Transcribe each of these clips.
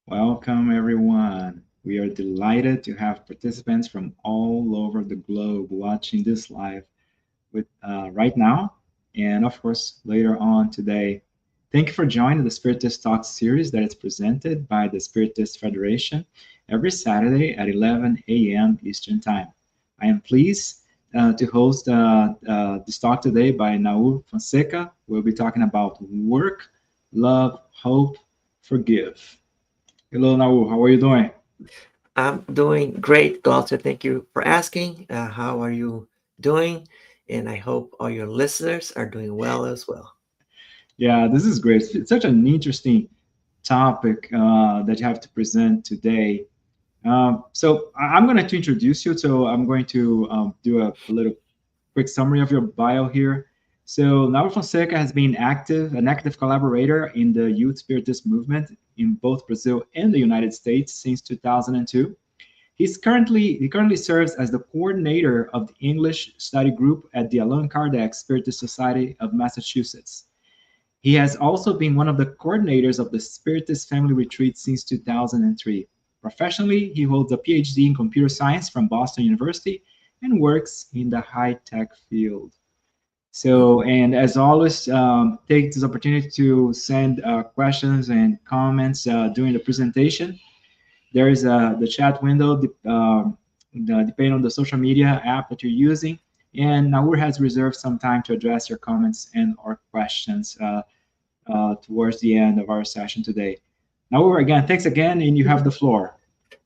Welcome, everyone. We are delighted to have participants from all over the globe watching this live with right now, and of course later on today. Thank you for joining the Spiritist Talk series that is presented by the Spiritist Federation every Saturday at 11 a.m. Eastern Time. I am pleased to host this talk today by Nahur Fonseca. We'll be talking about work, love, hope, forgive. Hello, Nahur. How are you doing? I'm doing great, Walter. Thank you for asking. How are you doing? And I hope all your listeners are doing well as well. Yeah, this is great. It's such an interesting topic that you have to present today. I'm going to introduce you. So I'm going to do a little quick summary of your bio here. So Nahur Fonseca has been an active collaborator in the youth spiritist movement in both Brazil and the United States since 2002. He currently serves as the coordinator of the English study group at the Allan Kardec Spiritist Society of Massachusetts. He has also been one of the coordinators of the Spiritist Family Retreat since 2003. Professionally, he holds a PhD in computer science from Boston University and works in the high-tech field. So, and as always, take this opportunity to send questions and comments during the presentation. There is the chat window, depending on the social media app that you're using. And Naur has reserved some time to address your comments and or questions towards the end of our session today. Naur, again, thanks again, and you have the floor.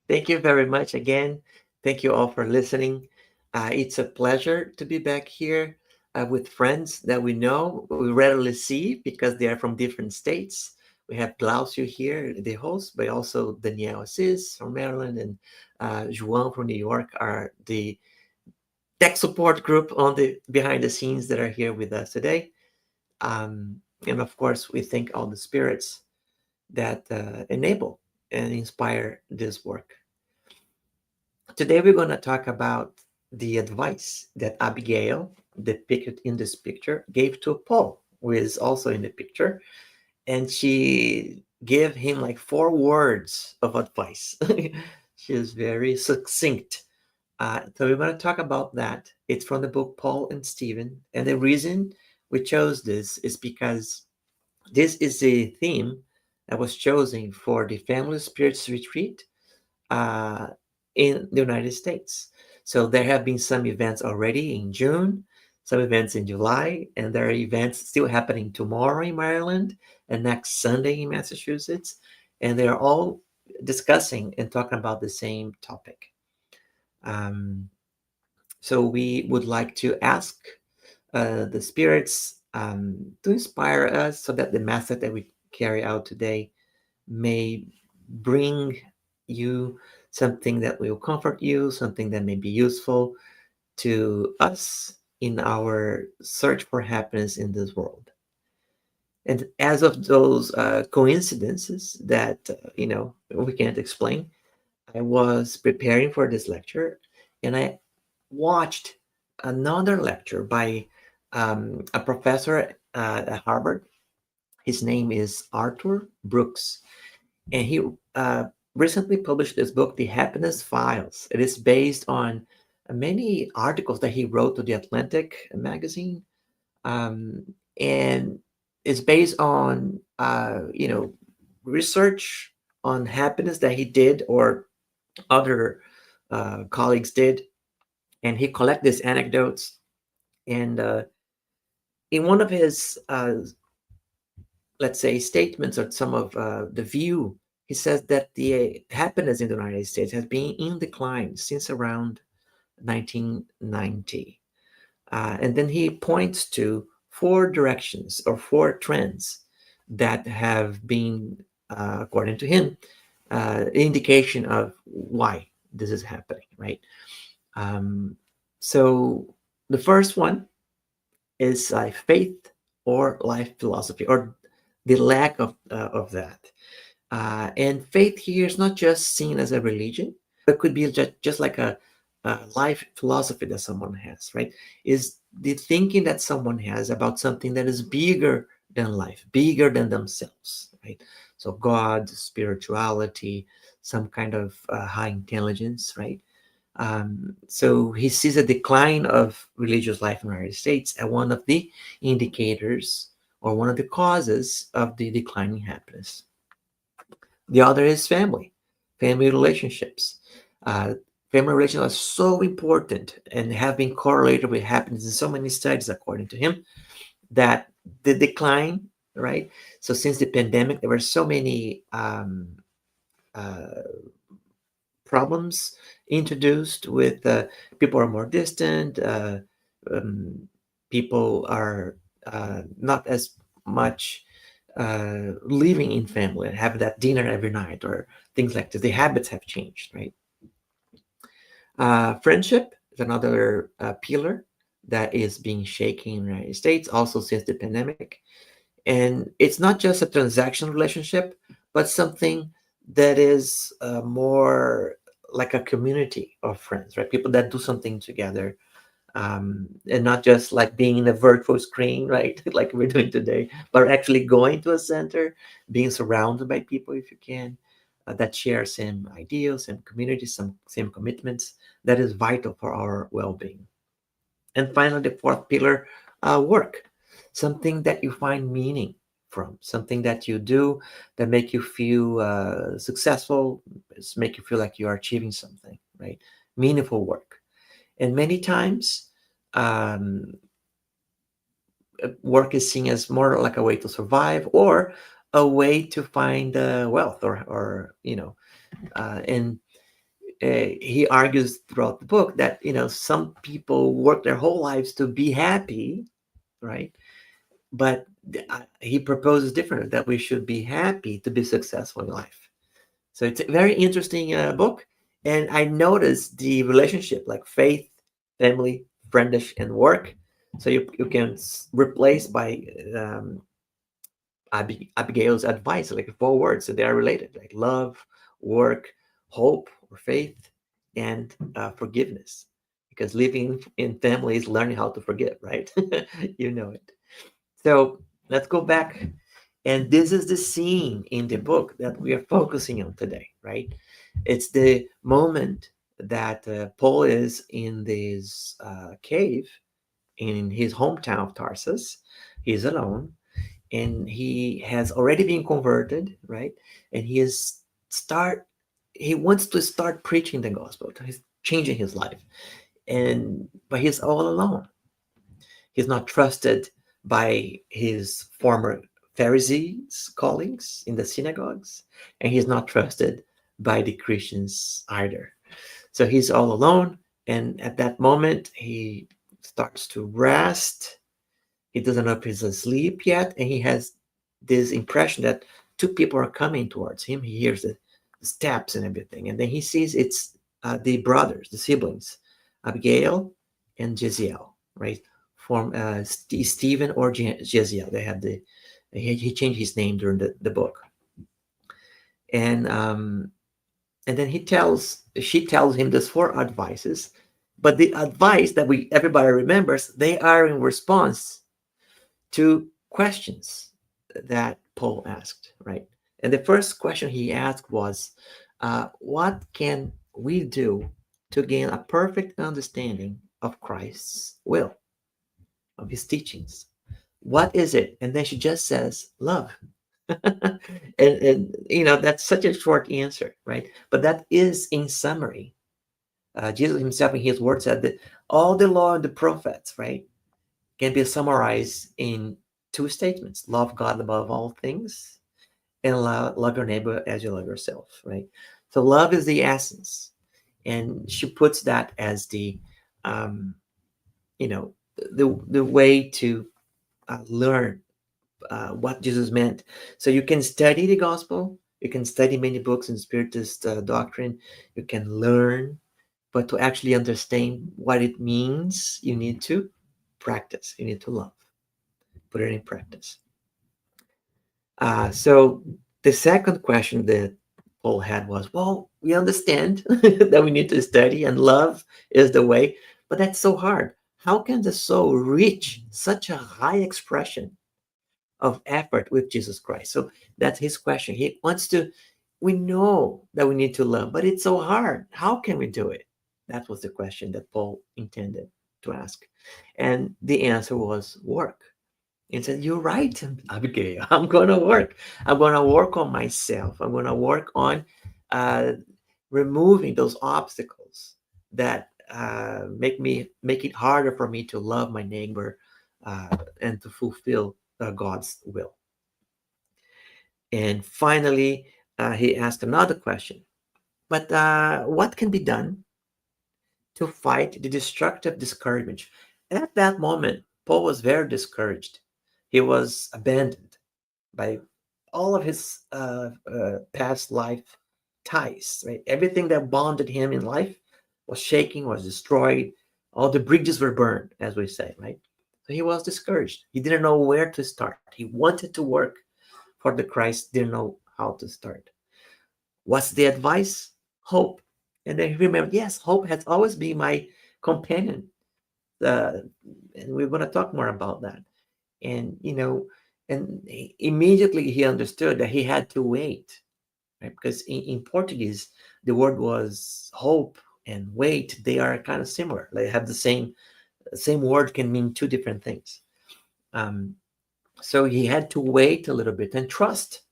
Thank you very much again. Thank you all for listening. It's a pleasure to be back here with friends that we know, we rarely see because they are from different states. We have Glaucio here, the host, but also Danielle Assis from Maryland and João from New York are the tech support group on the behind the scenes that are here with us today. And of course, we thank all the spirits that enable and inspire this work. Today, we're going to talk about the advice that Abigail, depicted in this picture, gave to Paul, who is also in the picture. And she gave him like 4 words of advice. She is very succinct. So we're going to talk about that. It's from the book Paul and Stephen. And the reason we chose this is because this is a theme that was chosen for the Family Spirits Retreat uh, in the United States. So there have been some events already in June, some events in July, and there are events still happening tomorrow in Maryland and next Sunday in Massachusetts. And they're all discussing and talking about the same topic. So we would like to ask the spirits to inspire us so that the message that we carry out today may bring you something that will comfort you, something that may be useful to us in our search for happiness in this world. And as of those coincidences that we can't explain, I was preparing for this lecture, and I watched another lecture by a professor at Harvard. His name is Arthur Brooks, and he recently published this book, The Happiness Files. It is based on many articles that he wrote to the Atlantic magazine, and it's based on research on happiness that he did or other colleagues did, and he collected these anecdotes. And in one of his, let's say, statements or some of the view, he says that the happiness in the United States has been in decline since around 1990. And then he points to 4 directions or 4 trends that have been, according to him, indication of why this is happening, right? So the first one is faith or life philosophy, or the lack of that. And faith here is not just seen as a religion. It could be just like a life philosophy that someone has, right? Is the thinking that someone has about something that is bigger than life, bigger than themselves, right? So God, spirituality, some kind of high intelligence, right? So he sees a decline of religious life in the United States as one of the indicators or one of the causes of the declining happiness. The other is family relationships. Uh, Family relationships are so important and have been correlated with happiness in so many studies, according to him, that the decline, right? So since the pandemic, there were so many uh, problems introduced with people are more distant, um, people are not as much living in family and have that dinner every night or things like this. The habits have changed, right? Friendship is another pillar that is being shaken in the United States also since the pandemic. And it's not just a transactional relationship, but something that is more like a community of friends, right? People that do something together, and not just like being in a virtual screen, right? Like we're doing today, but actually going to a center, being surrounded by people if you can, that share same ideals, same communities, some same commitments. That is vital for our well-being. And finally, the fourth pillar, work, something that you find meaning from, something that you do that make you feel successful, make you feel like you are achieving something, right? Meaningful work. And many times, um, work is seen as more like a way to survive or a way to find wealth or and he argues throughout the book that some people work their whole lives to be happy, right? But he proposes different, that we should be happy to be successful in life. So it's a very interesting book. And I noticed the relationship like faith, family, friendship, and work. So you can replace by Abigail's advice, like 4 words. So they are related, like love, work, hope, or faith, and forgiveness. Because living in family is learning how to forgive, right? You know it. So let's go back. And this is the scene in the book that we are focusing on today, right? It's the moment that Paul is in this cave in his hometown of Tarsus. He's alone and he has already been converted, right? And start he wants to start preaching the gospel. He's changing his life. But he's all alone. He's not trusted by his former Pharisees colleagues in the synagogues, and he's not trusted by the Christians either. So he's all alone, and at that moment, he starts to rest. He doesn't know if he's asleep yet, and he has this impression that two people are coming towards him. He hears the steps and everything, and then he sees it's the brothers, the siblings, Abigail and Jeziel, right? From Stephen or Jeziel. They have he changed his name during the book, and then she tells him these 4 advices, but the advice that everybody remembers, they are in response to questions that Paul asked, right? And the first question he asked was, what can we do to gain a perfect understanding of Christ's will, of his teachings? What is it? And then she just says, love. And that's such a short answer, right? But that is in summary. Jesus himself in his words said that all the law and the prophets, right, can be summarized in 2 statements: love God above all things and love your neighbor as you love yourself, right? So love is the essence. And she puts that as the um, you know the way to learn what Jesus meant. So you can study the gospel, you can study many books in Spiritist doctrine, you can learn, but to actually understand what it means, you need to practice, you need to love, put it in practice. So the second question that Paul had was, well, we understand that we need to study and love is the way, but that's so hard. How can the soul reach such a high expression of effort with Jesus Christ. So that's his question. He wants to, we know that we need to love, but it's so hard. How can we do it? That was the question that Paul intended to ask. And the answer was work. He said, you're right, Abigail. I'm going to work. I'm going to work on myself. I'm going to work on removing those obstacles that make it harder for me to love my neighbor and to fulfill God's will. And finally, he asked another question. But what can be done to fight the destructive discouragement? At that moment, Paul was very discouraged. He was abandoned by all of his past life ties, right? Everything that bonded him in life was shaking, was destroyed. All the bridges were burned, as we say, right? So he was discouraged. He didn't know where to start. He wanted to work for the Christ, didn't know how to start. What's the advice? Hope. And then he remembered, yes, hope has always been my companion. And we're going to talk more about that. And, and immediately he understood that he had to wait, right? Because in Portuguese, the word was hope and wait. They are kind of similar. They have the same word can mean two different things. So he had to wait a little bit and trust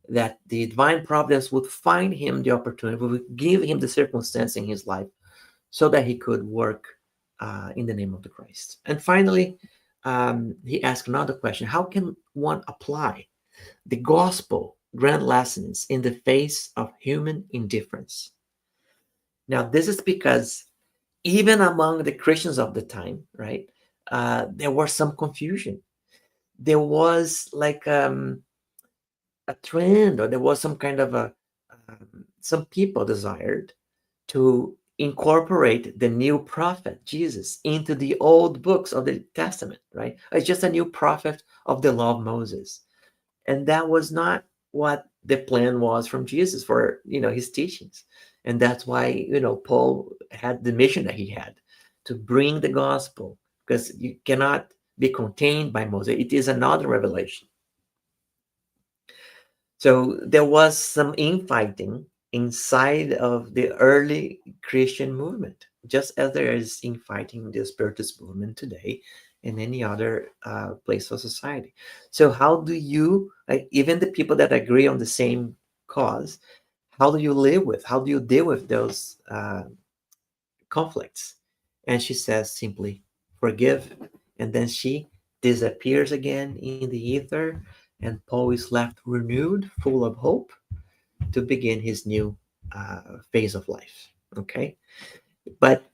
that the divine providence would find him the opportunity, would give him the circumstance in his life so that he could work in the name of the Christ. And finally, he asked another question. How can one apply the gospel grand lessons in the face of human indifference? Now, this is because even among the Christians of the time, right, there was some confusion. There was like a trend, or there was some kind of some people desired to incorporate the new prophet Jesus into the old books of the Testament, right? It's just a new prophet of the law of Moses. And that was not what the plan was from Jesus for, his teachings. And that's why, Paul had the mission that he had to bring the gospel, because you cannot be contained by Moses. It is another revelation. So there was some infighting inside of the early Christian movement, just as there is infighting in the Spiritist movement today in any other place of society. So how do you, even the people that agree on the same cause, how do you live with, how do you deal with those conflicts? And she says simply, forgive. And then she disappears again in the ether, and Paul is left renewed, full of hope, to begin his new phase of life. Okay? But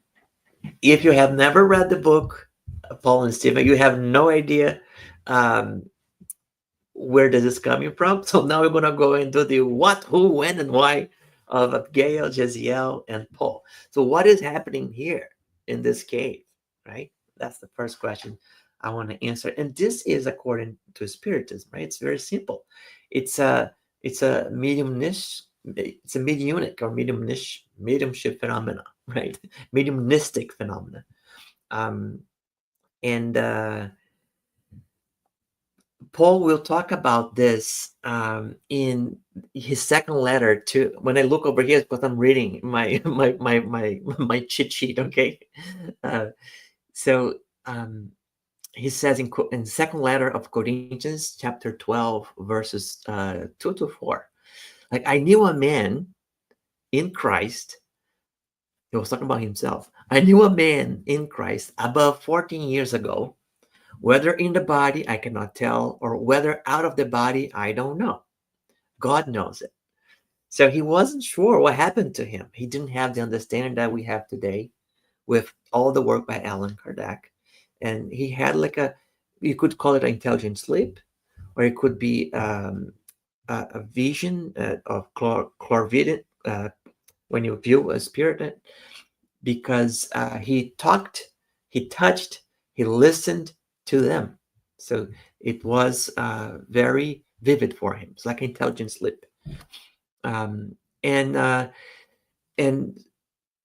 if you have never read the book, Paul and Stephen, you have no idea where this is coming from. So now we're going to go into the what, who, when, and why of Abigail, Jeziel, and Paul. So what is happening here in this cave, right? That's the first question I want to answer. And this is according to Spiritism, right? It's very simple. It's a mediumnish, it's a mediunic or mediumship phenomena, right? Mediumistic phenomena. And Paul will talk about this in his second letter to. When I look over here, because I'm reading my my cheat sheet. Okay, so he says in second letter of Corinthians, chapter 12, verses 2-4. Like, I knew a man in Christ. He was talking about himself. I knew a man in Christ above 14 years ago. Whether in the body, I cannot tell, or whether out of the body, I don't know. God knows it. So he wasn't sure what happened to him. He didn't have the understanding that we have today with all the work by Allan, Kardec. And he had like you could call it an intelligent sleep, or it could be a vision of clairvident when you view a spirit, because he talked, he touched, he listened to them. So it was very vivid for him. It's like intelligent sleep. And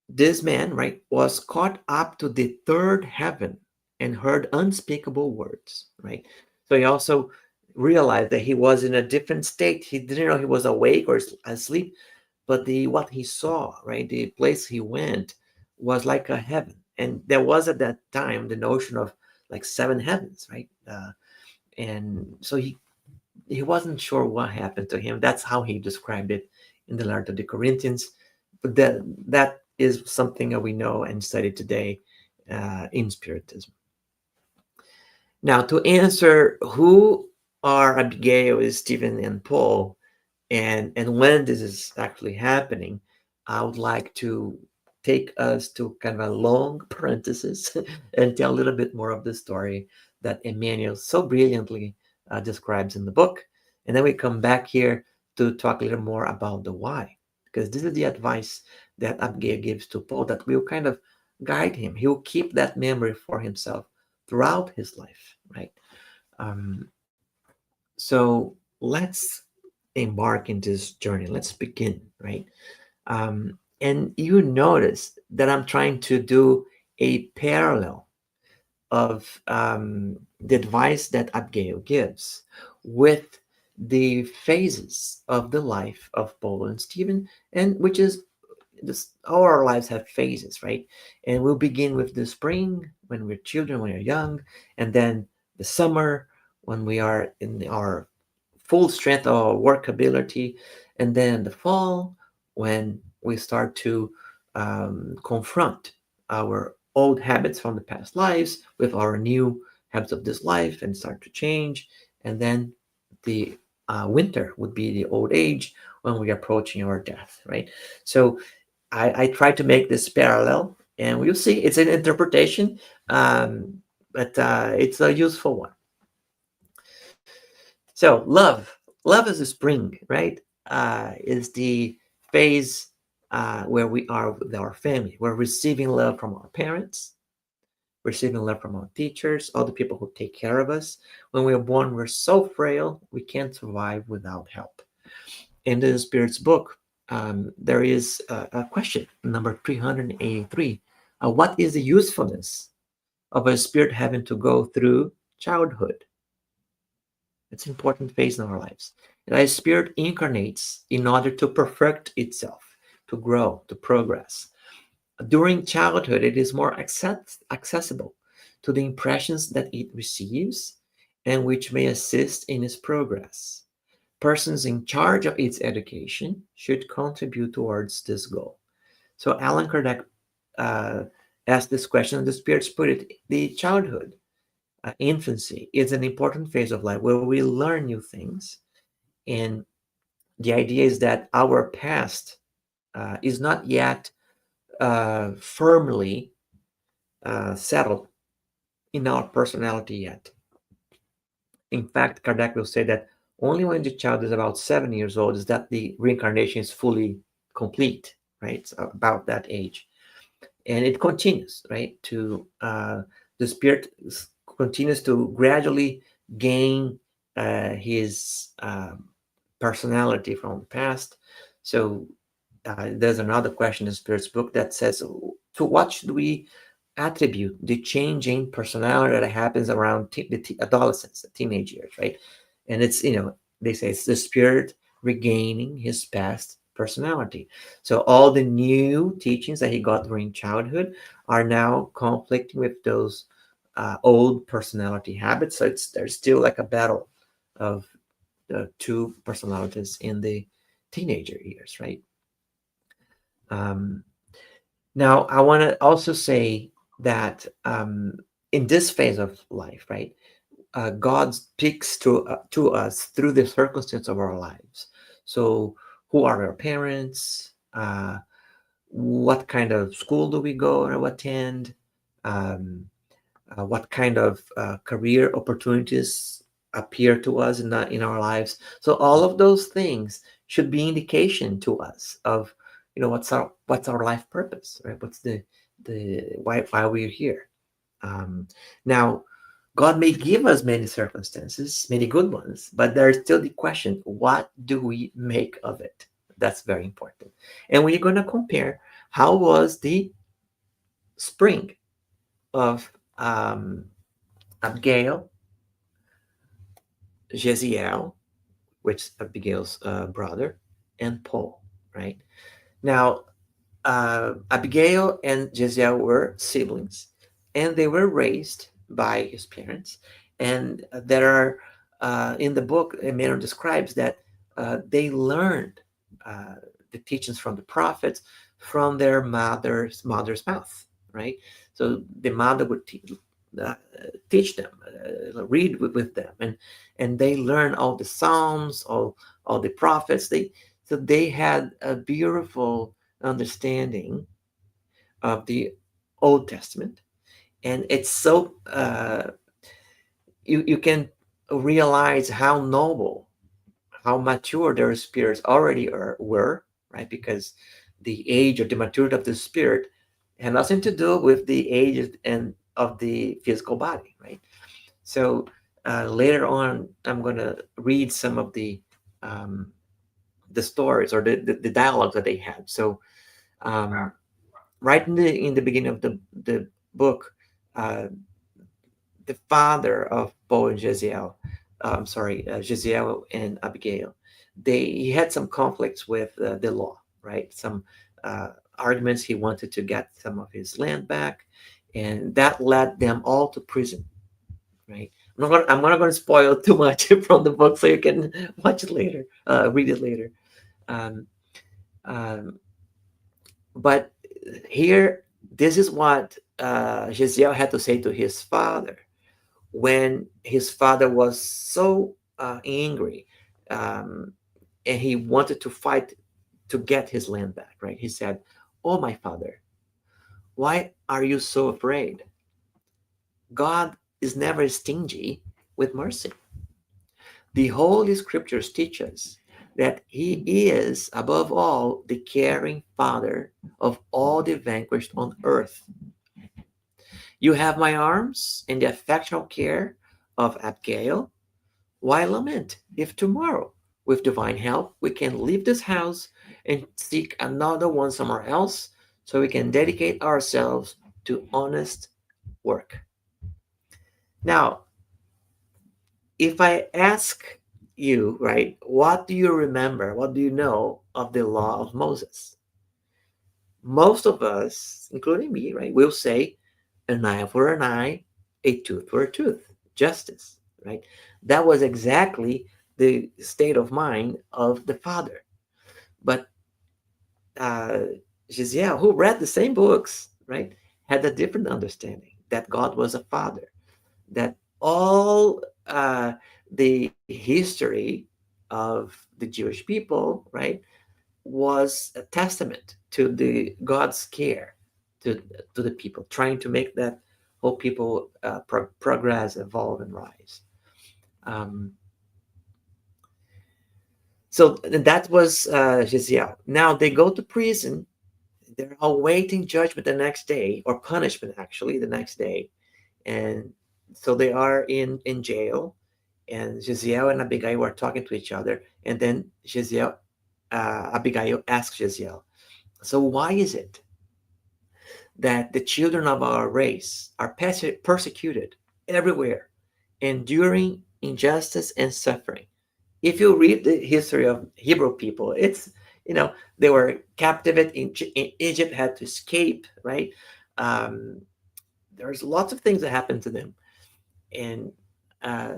this man, right, was caught up to the third heaven and heard unspeakable words, right? So he also realized that he was in a different state. He didn't know he was awake or asleep, but the what he saw, right, the place he went was like a heaven. And there was at that time the notion of like seven heavens, right? And so he wasn't sure what happened to him. That's how he described it in the letter to the Corinthians. But that is something that we know and study today in Spiritism. Now, to answer who are Abigail, Stephen, and Paul, and when this is actually happening, I would like to take us to kind of a long parenthesis and tell a little bit more of the story that Emmanuel so brilliantly describes in the book. And then we come back here to talk a little more about the why, because this is the advice that Abigail gives to Paul that will kind of guide him. He will keep that memory for himself throughout his life, right? Um, so let's embark in this journey. Let's begin, right? And you notice that I'm trying to do a parallel of the advice that Abigail gives with the phases of the life of Paul and Stephen, and which is this, all our lives have phases, right? And we'll begin with the spring when we're children, when we're young, and then the summer when we are in our full strength of workability, and then the fall when we start to confront our old habits from the past lives with our new habits of this life and start to change, and then the winter would be the old age when we're approaching our death, right? So I try to make this parallel, and we'll see. It's an interpretation, um, but it's a useful one. So love is a spring, right? Is the phase where we are with our family. We're receiving love from our parents, receiving love from our teachers, all the people who take care of us. When we are born, we're so frail, we can't survive without help. In the Spirit's book, there is a question, number 383. What is the usefulness of a spirit having to go through childhood? It's an important phase in our lives. A spirit incarnates in order to perfect itself, to grow, to progress. During childhood, it is more accessible to the impressions that it receives and which may assist in its progress. Persons in charge of its education should contribute towards this goal. So Allan Kardec uh, asked this question, and the spirits put it: the childhood, infancy, is an important phase of life where we learn new things. And the idea is that our past is not yet firmly settled in our personality yet. In fact, Kardec will say that only when the child is about 7 years old is that the reincarnation is fully complete, right? So about that age. And it continues, right? To the spirit continues to gradually gain his personality from the past. So there's another question in Spirit's book that says, to what should we attribute the change in personality that happens around adolescence, the teenage years, right? And it's, they say it's the spirit regaining his past personality. So all the new teachings that he got during childhood are now conflicting with those old personality habits. So there's still like a battle of the two personalities in the teenager years, right? Um, Now, I want to also say that in this phase of life, right, God speaks to us through the circumstance of our lives. So, who are our parents? What kind of school do we go or attend? Um, what kind of career opportunities appear to us in our lives? So, all of those things should be indication to us of what's our life purpose, right? What's the why we're here. Now, God may give us many circumstances, many good ones, but there's still the question: what do we make of it? That's very important. And we're going to compare how was the spring of Abigail Jeziel, which is Abigail's brother, and Paul, right? Now, Abigail and Jeziel were siblings, and they were raised by his parents. And there are, in the book, Emmanuel describes that they learned uh, the teachings from the prophets from their mother's mouth, right? So the mother would uh, teach them, read with them, and they learn all the psalms, all the prophets. They had a beautiful understanding of the Old Testament, and it's so you can realize how noble, how mature their spirits already were, right? Because the age or the maturity of the spirit had nothing to do with the age and of the physical body, right? So later on, I'm going to read some of um, the stories or the dialogue that they had. So um, right in the beginning of the book, uh, the father of Paul and Jeziel, I'm sorry, Jeziel and Abigail, he had some conflicts with the law, right? Some uh, arguments. He wanted to get some of his land back, and that led them all to prison, right? I'm not going to spoil too much from the book, so you can watch it later, read it later. Um, um, but here, this is what Jeziel had to say to his father when his father was so angry, um, and he wanted to fight to get his land back, right? He said, "Oh, my father, why are you so afraid? God is never stingy with mercy. The Holy Scriptures teach us that He is, above all, the caring Father of all the vanquished on earth. You have my arms and the affectional care of Abigail. Why lament if tomorrow, with divine help, we can leave this house and seek another one somewhere else so we can dedicate ourselves to honest work?" Now, if I ask you, right, what do you remember? What do you know of the law of Moses? Most of us, including me, right, will say an eye for an eye, a tooth for a tooth, justice, right? That was exactly the state of mind of the father. But uh, Giselle, who read the same books, right, had a different understanding that God was a father, that all the history of the Jewish people, right, was a testament to the God's care to to the people, trying to make that whole people progress, evolve, and rise. Um, so that was Jeziel. Now they go to prison. They're awaiting judgment the next day, or punishment actually the next day, and so they are in jail. And Jeziel and Abigail are talking to each other, and then Abigail asks Jeziel, "So why is it that the children of our race are persecuted everywhere, enduring injustice and suffering?" If you read the history of Hebrew people, it's, they were captive in Egypt, had to escape, right? Um, there's lots of things that happened to them. And uh,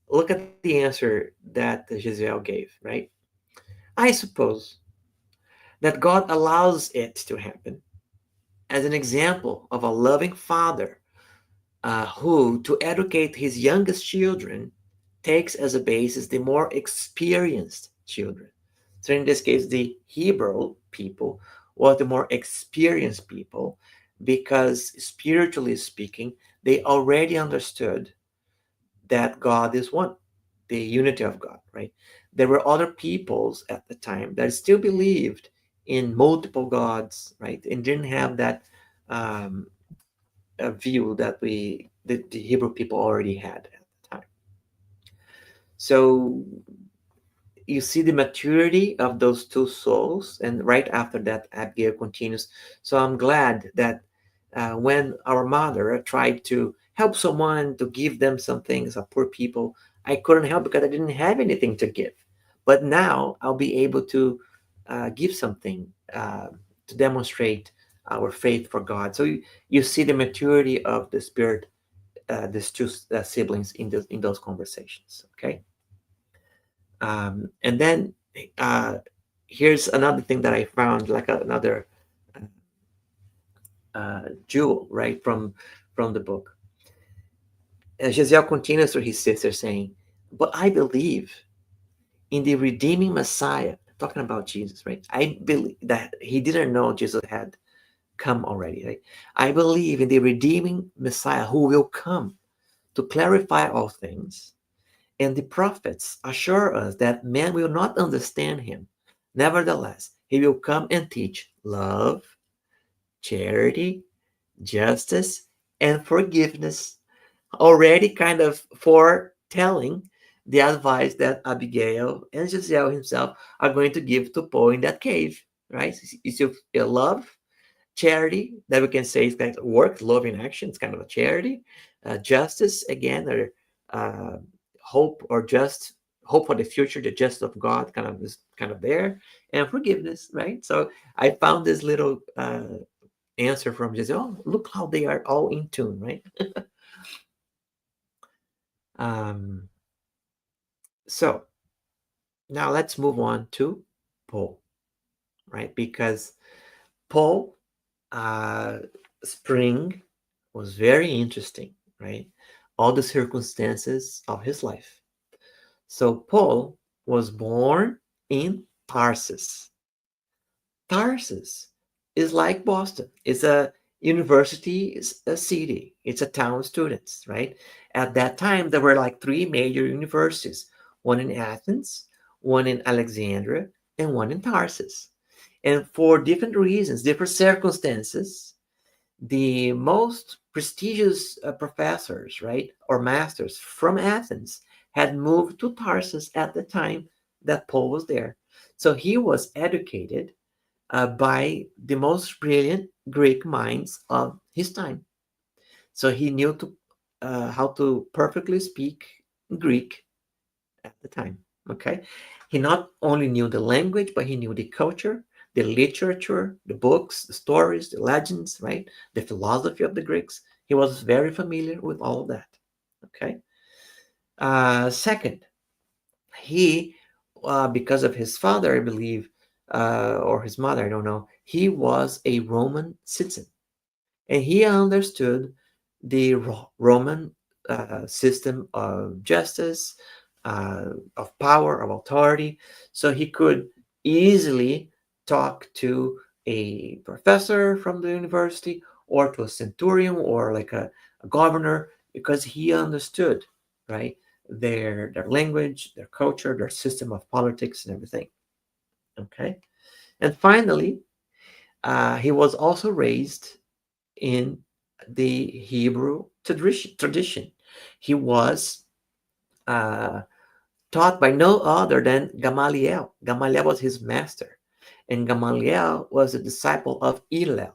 look at the answer that Giselle gave, right? I suppose that God allows it to happen as an example of a loving father who, to educate his youngest children, takes as a basis the more experienced children. So in this case, the Hebrew people were the more experienced people because, spiritually speaking, they already understood that God is one, the unity of God, right? There were other peoples at the time that still believed in multiple gods, right? And didn't have that um, view that the Hebrew people already had at the time. So you see the maturity of those two souls, and right after that, Abigail continues. So I'm glad that when our mother tried to help someone, to give them some things, poor people, I couldn't help because I didn't have anything to give. But now I'll be able to give something to demonstrate our faith for God. So you see the maturity of the spirit, these two siblings in those conversations. Okay, and then here's another thing that I found, like another jewel, right, from the book. Giselle continues to his sister saying, "But I believe in the redeeming Messiah," talking about Jesus, right? I believe that he didn't know Jesus had come already, right? "I believe in the redeeming Messiah who will come to clarify all things, and the prophets assure us that man will not understand him. Nevertheless, he will come and teach love, charity, justice, and forgiveness," already kind of foretelling the advice that Abigail and Giselle himself are going to give to Paul in that cave, right? It's your love, charity, that we can say is kind of work, love in action, it's kind of a charity. Justice, again, or hope, or just hope for the future, the justice of God kind of is kind of there, and forgiveness, right? So I found this little answer from Giselle. Oh, look how they are all in tune, right? um, so now let's move on to Paul, right? Because Paul, spring was very interesting, right? All the circumstances of his life. So Paul was born in Tarsus. Tarsus is like Boston. It's a university, it's a city, it's a town of students, right? At that time, there were like three major universities, one in Athens, one in Alexandria, and one in Tarsus. And for different reasons, different circumstances, the most prestigious professors, right, or masters from Athens had moved to Tarsus at the time that Paul was there. So he was educated by the most brilliant Greek minds of his time. So he knew how to perfectly speak Greek at the time. Okay, he not only knew the language, but he knew the culture, the literature, the books, the stories, the legends, right? The philosophy of the Greeks. He was very familiar with all of that. Okay. Second, he, because of his father, I believe, or his mother, I don't know, he was a Roman citizen, and he understood the Roman system of justice, of power, of authority. So he could easily talk to a professor from the university, or to a centurion, or like a governor, because he understood, right, their language, their culture, their system of politics and everything. Okay. And finally, he was also raised in the Hebrew tradition. He was uh, taught by no other than Gamaliel. Gamaliel was his master, and Gamaliel was a disciple of Hillel.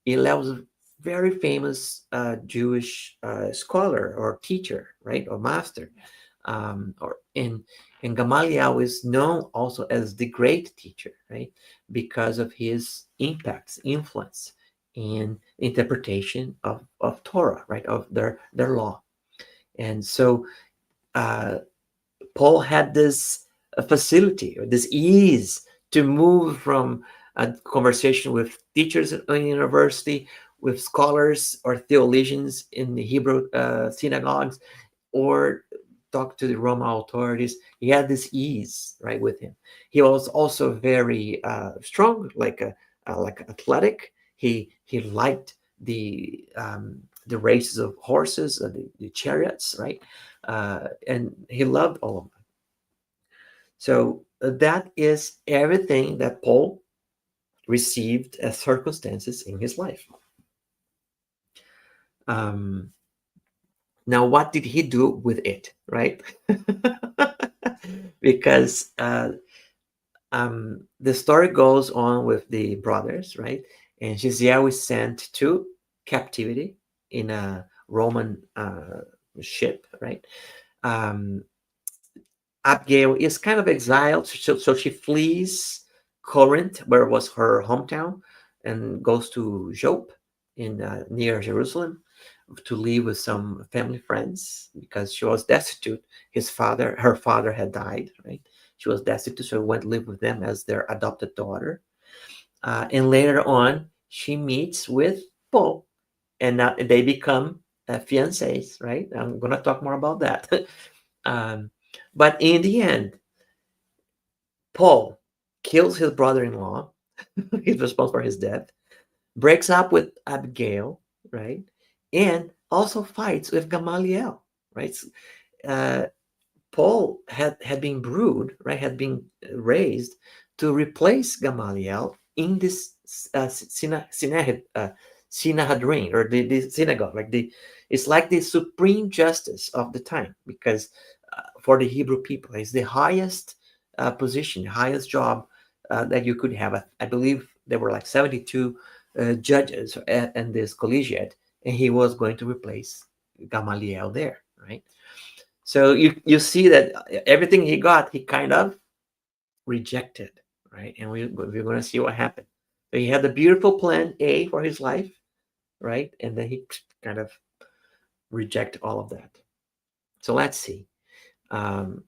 Hillel was a very famous Jewish scholar or teacher, right, or master. Or and Gamaliel is known also as the great teacher, right, because of his impacts, influence in interpretation of Torah, right, of their law. And so uh, Paul had this facility, or this ease, to move from a conversation with teachers at a university, with scholars or theologians in the Hebrew synagogues, or talk to the Roman authorities. He had this ease, right, with him. He was also very strong, like athletic. He liked the races of horses, the chariots, right, and he loved all of them. So that is everything that Paul received as circumstances in his life. Um, Now, what did he do with it, right? Because the story goes on with the brothers, right? And Giselle was sent to captivity in a Roman ship, right? Abigail is kind of exiled, so she flees Corinth, where was her hometown, and goes to Joppe in near Jerusalem to live with some family friends because she was destitute. Her father had died, right? She was destitute, so went to live with them as their adopted daughter. And later on, she meets with Paul, and they become fiancés, right? I'm going to talk more about that. um, but in the end, Paul kills his brother-in-law. He's responsible for his death. Breaks up with Abigail, right? And also fights with Gamaliel, right? Uh, Paul had been brewed, right? Had been raised to replace Gamaliel in this Sanhedrin, or the synagogue, like it's like the supreme justice of the time, because for the Hebrew people, it's the highest position, highest job that you could have. I believe there were like 72 judges in this collegiate, and he was going to replace Gamaliel there, right? So you see that everything he got, he kind of rejected, right? And we're going to see what happened. So he had a beautiful plan A for his life, right? And then he kind of reject all of that. So let's see. Um,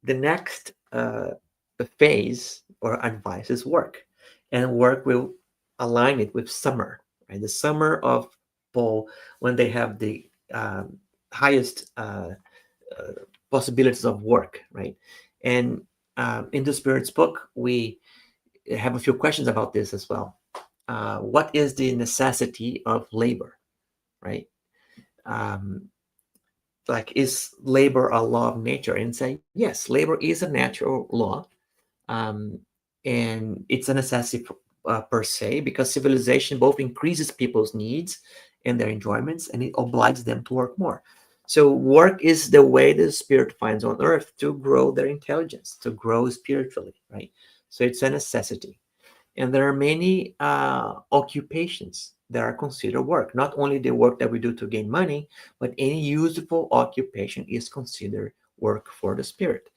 the next phase or advice is work, and work will align it with summer, right? The summer of Paul, when they have the highest possibilities of work, right? And in the Spirit's book, we have a few questions about this as well. What is the necessity of labor, right? Um, like, is labor a law of nature? And say, yes, labor is a natural law, um, and it's a necessity per se, because civilization both increases people's needs and their enjoyments, and it obliges them to work more. So work is the way the spirit finds on earth to grow their intelligence, to grow spiritually, right? So it's a necessity. And there are many occupations that are considered work. Not only the work that we do to gain money, but any useful occupation is considered work for the spirit.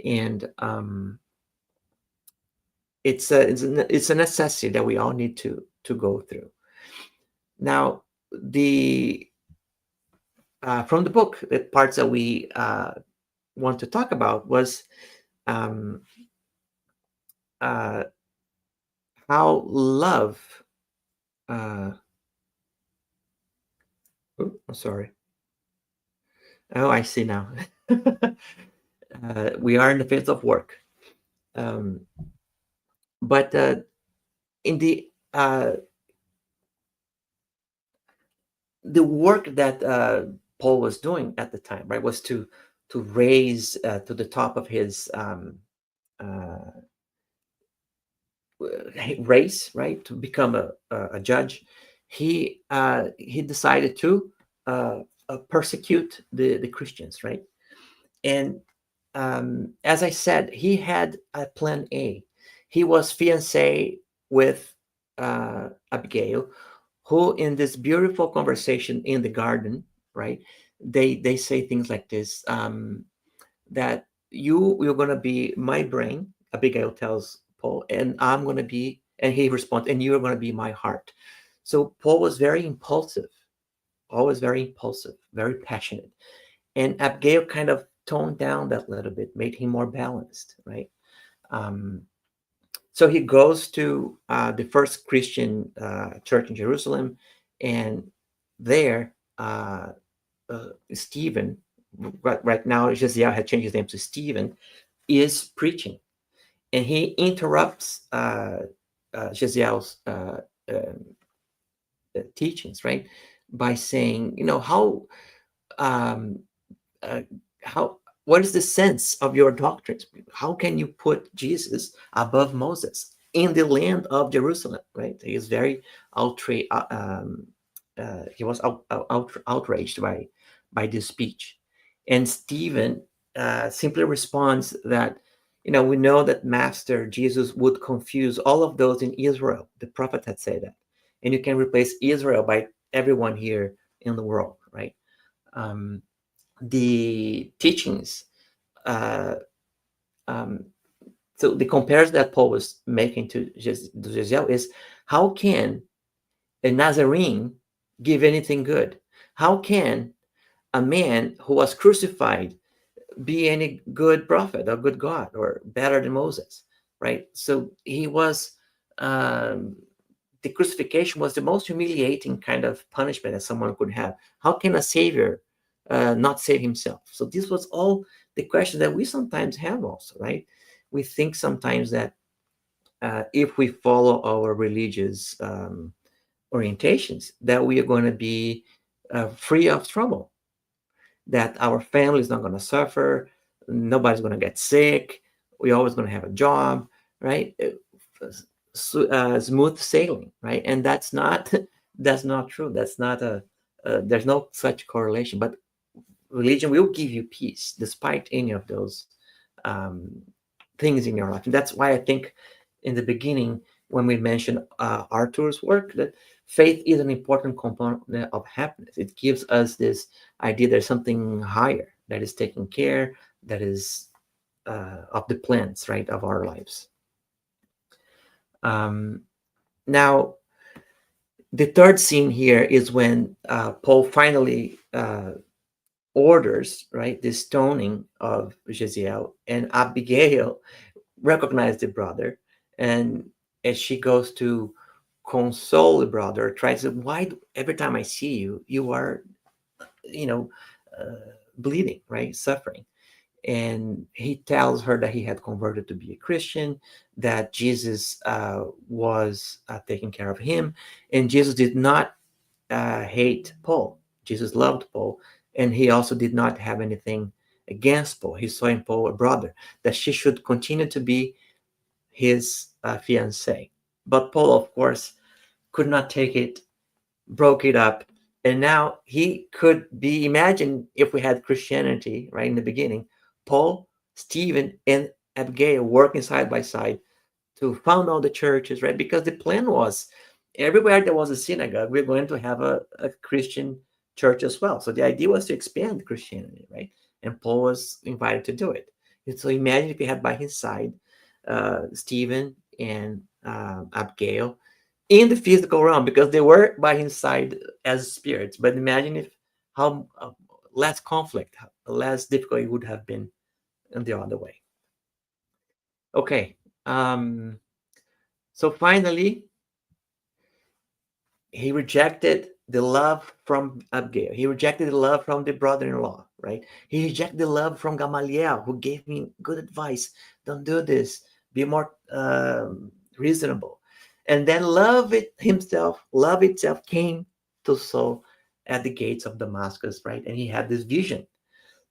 And it's a necessity that we all need to go through. Now, the from the book, the parts that we want to talk about was um, uh, how love. I'm sorry. Oh, I see now. We are in the phase of work, um, but in the work that Paul was doing at the time, right, was to raise to the top of his uh, race, right, to become a judge. He decided to persecute the Christians, right? And as I said, he had a plan A. He was fiancé with Abigail, who, in this beautiful conversation in the garden, right? They say things like this: that you're gonna be my brain. Abigail tells Paul, and I'm gonna be, and he responds, and you're gonna be my heart. So Paul was very impulsive, always very impulsive, very passionate, and Abigail kind of toned down that little bit, made him more balanced, right? Um, so he goes to the first Christian church in Jerusalem, and there, Stephen, right now, Josiah had changed his name to Stephen, is preaching, and he interrupts Josiah's teachings, right, by saying, um, uh, how what is the sense of your doctrines? How can you put Jesus above Moses in the land of Jerusalem? Right? He is very outraged. He was outraged by this speech, and Stephen simply responds that, we know that Master Jesus would confuse all of those in Israel. The prophet had said that, and you can replace Israel by everyone here in the world, right? The teachings um, so the comparison that Paul was making to Giselle is, how can a Nazarene give anything good? How can a man who was crucified be any good prophet or good God or better than Moses, right? So he was, um, the crucifixion was the most humiliating kind of punishment that someone could have. How can a savior not save himself? So this was all the question that we sometimes have also, right? We think sometimes that if we follow our religious orientations, that we are going to be free of trouble, that our family is not going to suffer, nobody's going to get sick, we're always going to have a job, right? Smooth sailing, right? And that's not that's not true. That's not there's no such correlation. But religion will give you peace despite any of those um, things in your life. And that's why I think in the beginning, when we mentioned Arthur's work, that faith is an important component of happiness. It gives us this idea there's something higher that is taking care, that is of the plans, right, of our lives. Now, the third scene here is when Paul finally orders, right, the stoning of Jeziel, and Abigail recognized the brother, and as she goes to console the brother, tries to, why every time I see you, you are, you know, bleeding, right, suffering. And he tells her that he had converted to be a Christian, that Jesus was taking care of him, and Jesus did not hate Paul. Jesus loved Paul, and he also did not have anything against Paul. He saw in Paul a brother, that she should continue to be his fiancée. But Paul, of course, could not take it, broke it up, and now he could be, imagine if we had Christianity right in the beginning, Paul, Stephen, and Abigail working side by side to found all the churches, right? Because the plan was everywhere there was a synagogue, we're going to have a Christian church as well. So the idea was to expand Christianity, right? And Paul was invited to do it. And so imagine if he had by his side Stephen and Abigail in the physical realm, because they were by his side as spirits. But imagine if how less conflict, less difficult it would have been in the other way. Okay. So finally, he rejected the love from Abigail. He rejected the love from the brother-in-law, right? He rejected the love from Gamaliel, who gave me good advice. Don't do this. Be more reasonable. And then love itself came to Saul at the gates of Damascus, right? And he had this vision.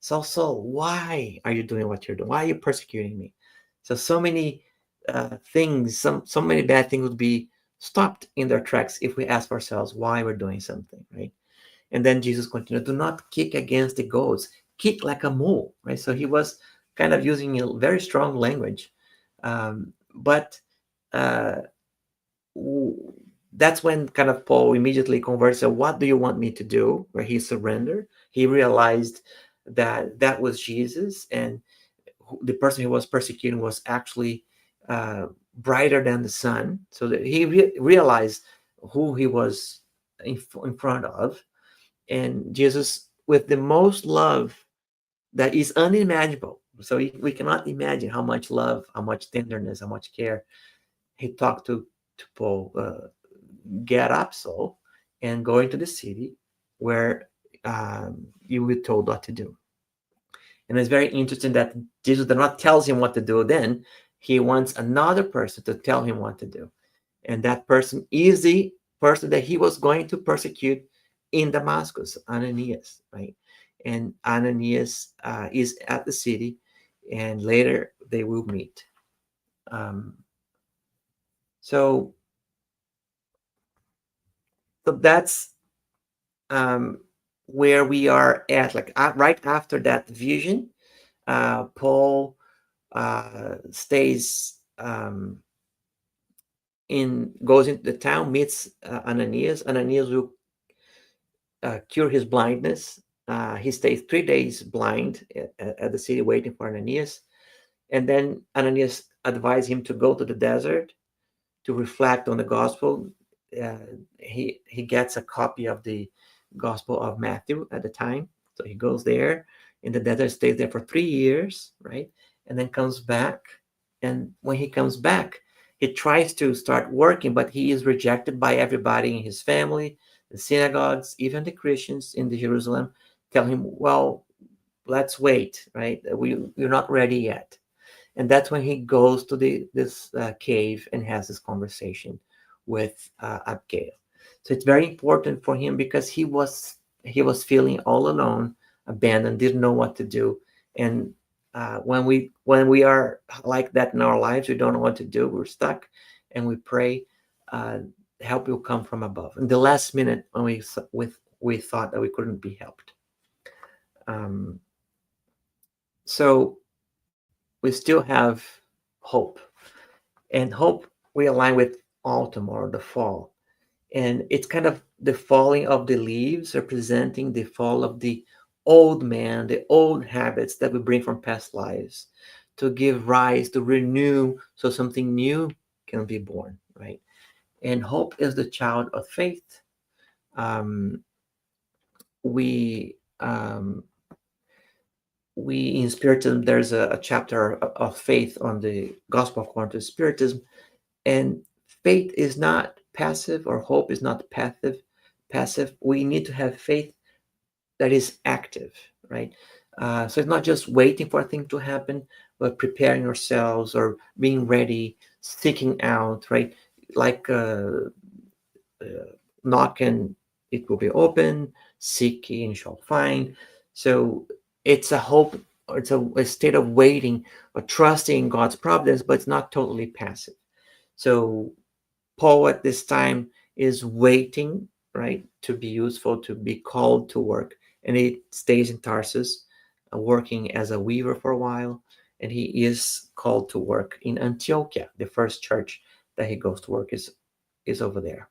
Saul, why are you doing what you're doing? Why are you persecuting me? So many things, so many bad things would be stopped in their tracks if we ask ourselves why we're doing something, right? And then Jesus continued, do not kick against the goads, kick like a mule, right? So he was kind of using a very strong language. But that's when kind of Paul immediately converts. So what do you want me to do? Where he surrendered. He realized that that was Jesus, and the person he was persecuting was actually brighter than the sun. So that he realized who he was in front of. And Jesus, with the most love that is unimaginable. So we cannot imagine how much love, how much tenderness, how much care he talked to Paul. Get up, Saul, and go into the city where you were told what to do. And it's very interesting that Jesus does not tell him what to do then. He wants another person to tell him what to do. And that person is the person that he was going to persecute in Damascus, Ananias, right? And Ananias is at the city, and later they will meet. So that's where we are at, like right after that vision. Paul stays goes into the town, meets Ananias. Ananias will cure his blindness. He stays 3 days blind at the city waiting for Ananias. And then Ananias advised him to go to the desert to reflect on the gospel. Uh, he gets a copy of the Gospel of Matthew at the time, so he goes there in the desert, stays there for 3 years, right, and then comes back. And when he comes back, he tries to start working, but he is rejected by everybody in his family, the synagogues, even the Christians in the Jerusalem tell him, "Well, let's wait, right? We're not ready yet." And that's when he goes to this cave and has this conversation with Abigail. So it's very important for him because he was feeling all alone, abandoned, didn't know what to do. And when we are like that in our lives, we don't know what to do, we're stuck, and we pray, uh, help will come from above. In the last minute, when we thought that we couldn't be helped. Um, so we still have hope. And hope we align with autumn or the fall. And it's kind of the falling of the leaves representing the fall of the old man, the old habits that we bring from past lives to give rise, to renew, so something new can be born, right? And hope is the child of faith. Um, we um, we in Spiritism, there's a chapter of faith on the Gospel according to Spiritism. And faith is not passive, or hope is not passive. We need to have faith that is active, right? So it's not just waiting for a thing to happen, but preparing ourselves or being ready, seeking out, right? Like knock and it will be open, seek and shall find. So it's a hope, or it's a state of waiting or trusting God's providence, but it's not totally passive. So Paul at this time is waiting, right, to be useful, to be called to work. And he stays in Tarsus, working as a weaver for a while. And he is called to work in Antiochia. The first church that he goes to work is over there.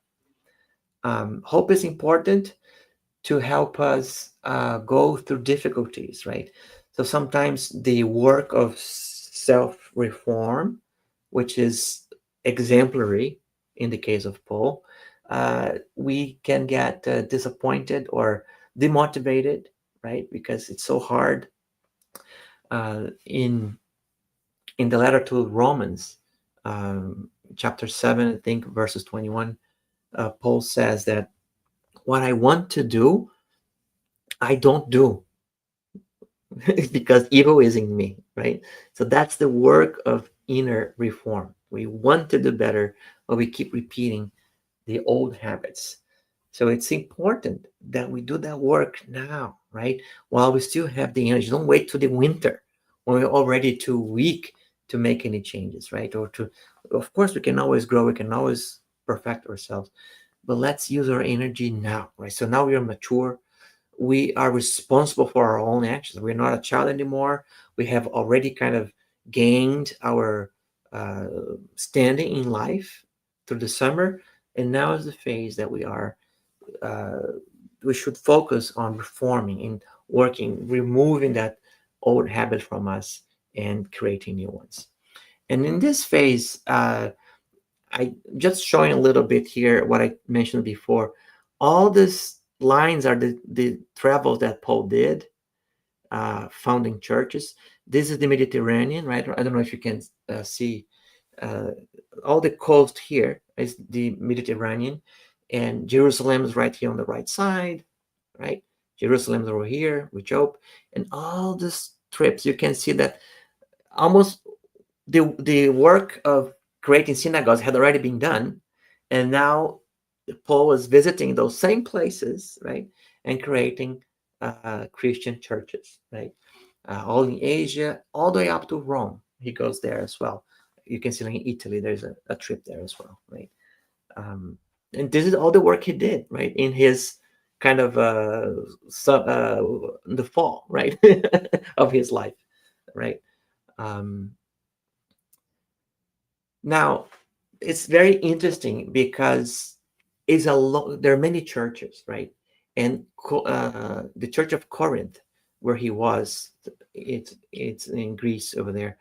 Hope is important to help us go through difficulties, right? So sometimes the work of self reform, which is exemplary in the case of Paul, we can get disappointed or demotivated, right? Because it's so hard. In the letter to Romans, chapter 7, I think, verses 21, Paul says that what I want to do, I don't do. Because evil is in me, right? So that's the work of inner reform. We want to do better, but we keep repeating the old habits. So it's important that we do that work now, right? While we still have the energy. Don't wait till the winter when we're already too weak to make any changes, right? Of course, we can always grow, we can always perfect ourselves, but let's use our energy now, right? So now we are mature, we are responsible for our own actions. We're not a child anymore. We have already kind of gained our uh, standing in life through the summer, and now is the phase that uh, we should focus on reforming and working, removing that old habit from us and creating new ones. And in this phase, I just showing a little bit here what I mentioned before. All these lines are the travels that Paul did, founding churches. This is the Mediterranean, right? I don't know if you can see uh, all the coast here is the Mediterranean, and Jerusalem is right here on the right side, right? Jerusalem is over here with Job, and all these trips, you can see that almost the work of creating synagogues had already been done, and now Paul was visiting those same places, right, and creating Christian churches, right, all in Asia, all the way up to Rome. He goes there as well. You can see like in Italy, there's a trip there as well, right? Um, and this is all the work he did, right, in his kind of the fall, right, of his life, right? Um, Now, it's very interesting because there are many churches, right? And the Church of Corinth, where he was, it's in Greece over there.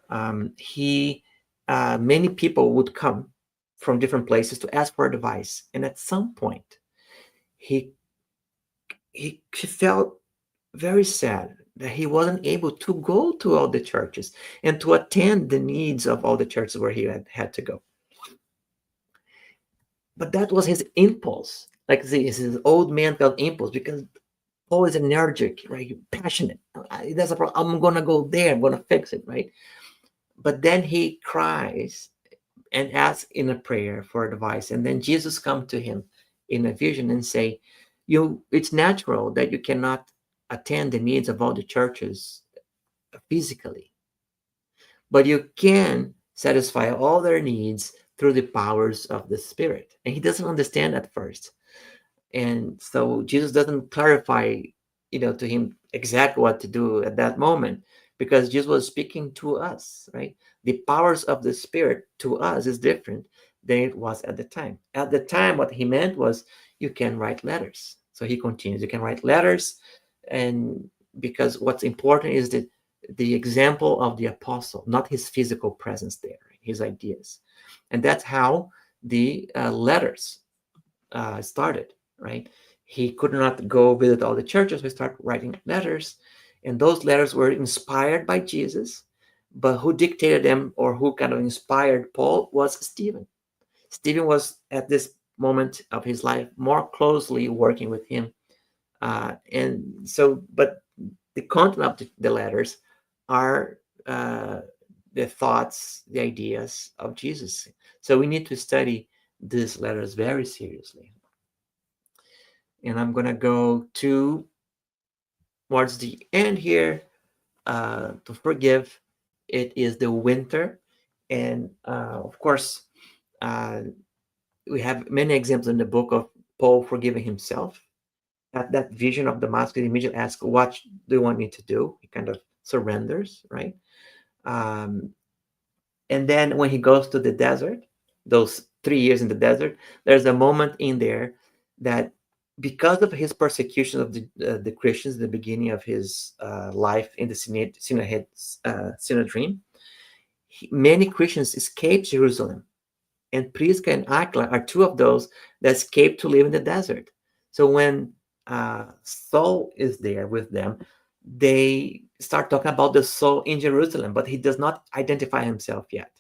Many people would come from different places to ask for advice, and at some point, he felt very sad that he wasn't able to go to all the churches and to attend the needs of all the churches where he had to go. But that was his impulse, like his old man felt impulse, because Paul is energetic, right? Passionate. That's a problem. I'm gonna go there. I'm gonna fix it, right? But then he cries and asks in a prayer for advice, and then Jesus comes to him in a vision and say, it's natural that you cannot attend the needs of all the churches physically, but you can satisfy all their needs through the powers of the Spirit. And he doesn't understand at first. And so Jesus doesn't clarify, to him exactly what to do at that moment, because Jesus was speaking to us, right? The powers of the Spirit to us is different than it was at the time. At the time, what he meant was you can write letters. So he continues, you can write letters, and because what's important is that the example of the apostle, not his physical presence there, his ideas. And that's how the letters started, right? He could not go visit all the churches. We start writing letters, and those letters were inspired by Jesus, but who dictated them or who kind of inspired Paul was Stephen. Stephen was at this moment of his life more closely working with him. And so, but the content of the letters are the thoughts, the ideas of Jesus. So we need to study these letters very seriously. And I'm going to go towards the end here to forgive. It is the winter. And of course, we have many examples in the book of Paul forgiving himself. At that vision of Damascus, he immediately asks, what do you want me to do? He kind of surrenders, right? And then when he goes to the desert, those 3 years in the desert, there's a moment in there that because of his persecution of the Christians at the beginning of his life in the Synedrium, many Christians escaped Jerusalem. And Prisca and Aquila are two of those that escaped to live in the desert. So when Saul is there with them, they start talking about the soul in Jerusalem, but he does not identify himself yet.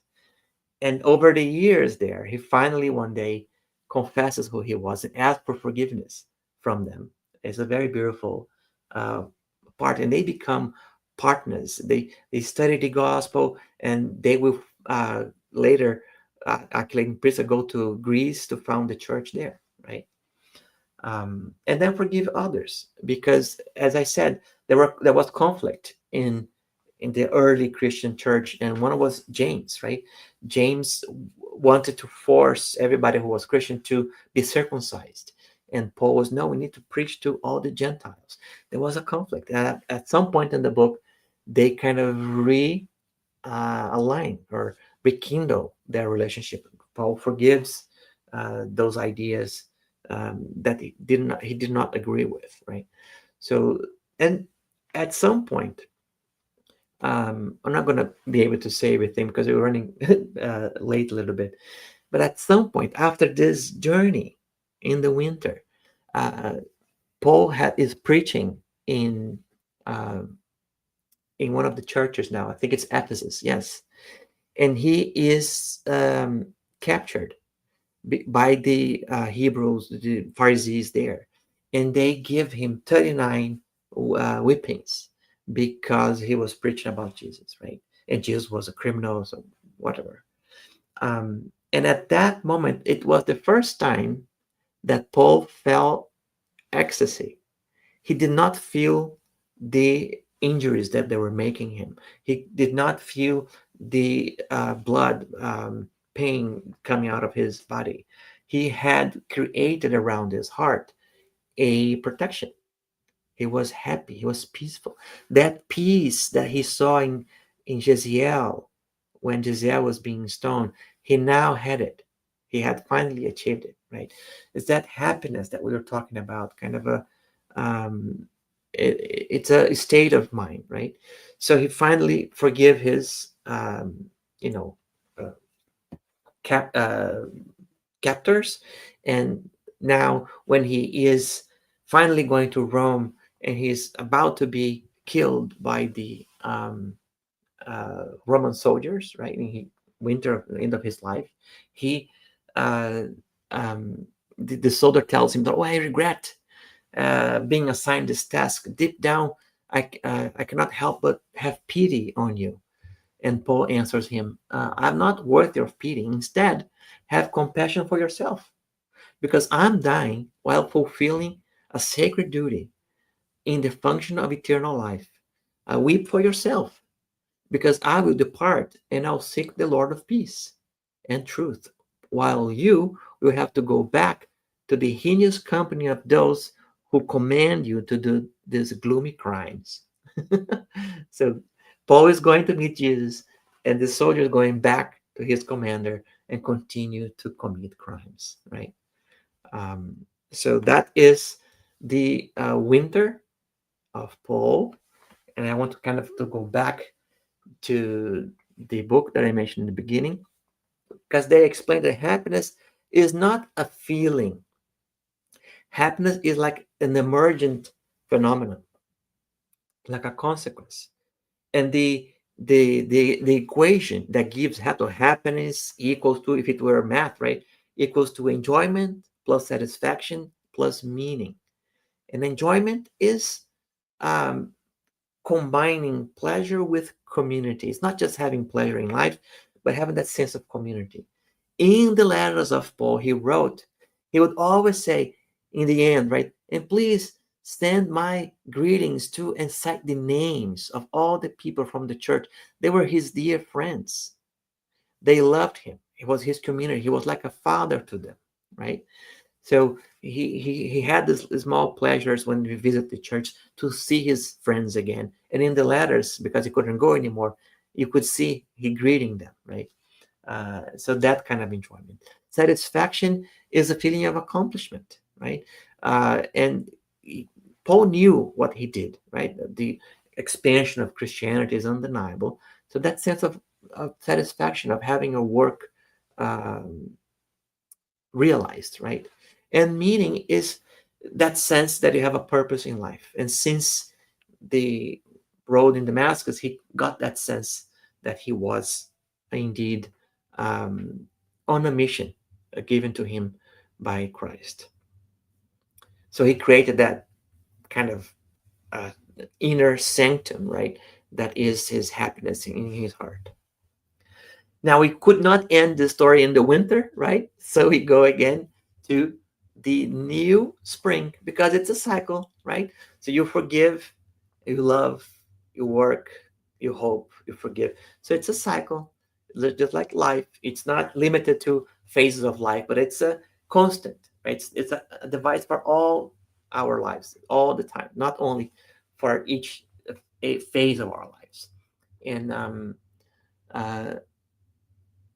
And over the years there, he finally one day confesses who he was and asks for forgiveness from them. It's a very beautiful part, and they become partners. They study the gospel, and they will later, Aquila and Prisca, go to Greece to found the church there, right? And then forgive others, because, as I said, there was conflict in the early Christian church, and one was James, right? James wanted to force everybody who was Christian to be circumcised, and Paul was, no, we need to preach to all the Gentiles. There was a conflict. At some point in the book, they kind of realign or rekindle their relationship. Paul forgives those ideas that he did not agree with, right? So, and at some point, I'm not going to be able to say everything because we're running late a little bit. But at some point, after this journey in the winter, Paul is preaching uh, in one of the churches now. I think it's Ephesus, yes. And he is captured by the Hebrews, the Pharisees there. And they give him 39 whippings because he was preaching about Jesus, right? And Jesus was a criminal, so whatever. And at that moment, it was the first time that Paul felt ecstasy. He did not feel the injuries that they were making him. He did not feel the blood pain coming out of his body. He had created around his heart a protection. He was happy. He was peaceful. That peace that he saw in Jeziel, when Jeziel was being stoned, he now had it. He had finally achieved it, right? It's that happiness that we were talking about, kind of a it's a state of mind, right? So he finally forgive his, you know, uh, cap, captors, and now when he is finally going to Rome and he's about to be killed by the Roman soldiers, right? In the winter, end of his life, he uh, um, the soldier tells him that, "Oh, I regret being assigned this task. Deep down, I cannot help but have pity on you." And Paul answers him, "I'm not worthy of pity. Instead, have compassion for yourself, because I'm dying while fulfilling a sacred duty in the function of eternal life. Weep for yourself, because I will depart and I'll seek the Lord of peace and truth, while you will have to go back to the heinous company of those who command you to do these gloomy crimes." So Paul is going to meet Jesus, and the soldier is going back to his commander and continue to commit crimes, right? Um, so that is the winter of Paul, and I want to kind of to go back to the book that I mentioned in the beginning, because they explain that happiness is not a feeling. Happiness is like an emergent phenomenon, like a consequence. And the equation that gives happiness equals to, if it were math, right, equals to enjoyment plus satisfaction plus meaning. And enjoyment is um, combining pleasure with community. It's not just having pleasure in life, but having that sense of community. In the letters of Paul, he wrote, he would always say in the end, right, "And please send my greetings to," and cite the names of all the people from the church. They were his dear friends. They loved him. It was his community. He was like a father to them, right? So he had these small pleasures when we visit the church to see his friends again. And in the letters, because he couldn't go anymore, you could see he greeting them, right? So that kind of enjoyment. Satisfaction is a feeling of accomplishment, right? And Paul knew what he did, right? The expansion of Christianity is undeniable. So that sense of satisfaction of having a work um, realized, right? And meaning is that sense that you have a purpose in life. And since the road in Damascus, he got that sense that he was indeed um, on a mission given to him by Christ. So he created that kind of uh, inner sanctum, right? That is his happiness in his heart. Now, we could not end the story in the winter, right? So we go again to the new spring, because it's a cycle, right? So you forgive, you love, you work, you hope, you forgive. So it's a cycle, just like life. It's not limited to phases of life, but it's a constant, right? It's a device for all our lives, all the time, not only for each a phase of our lives. And uh,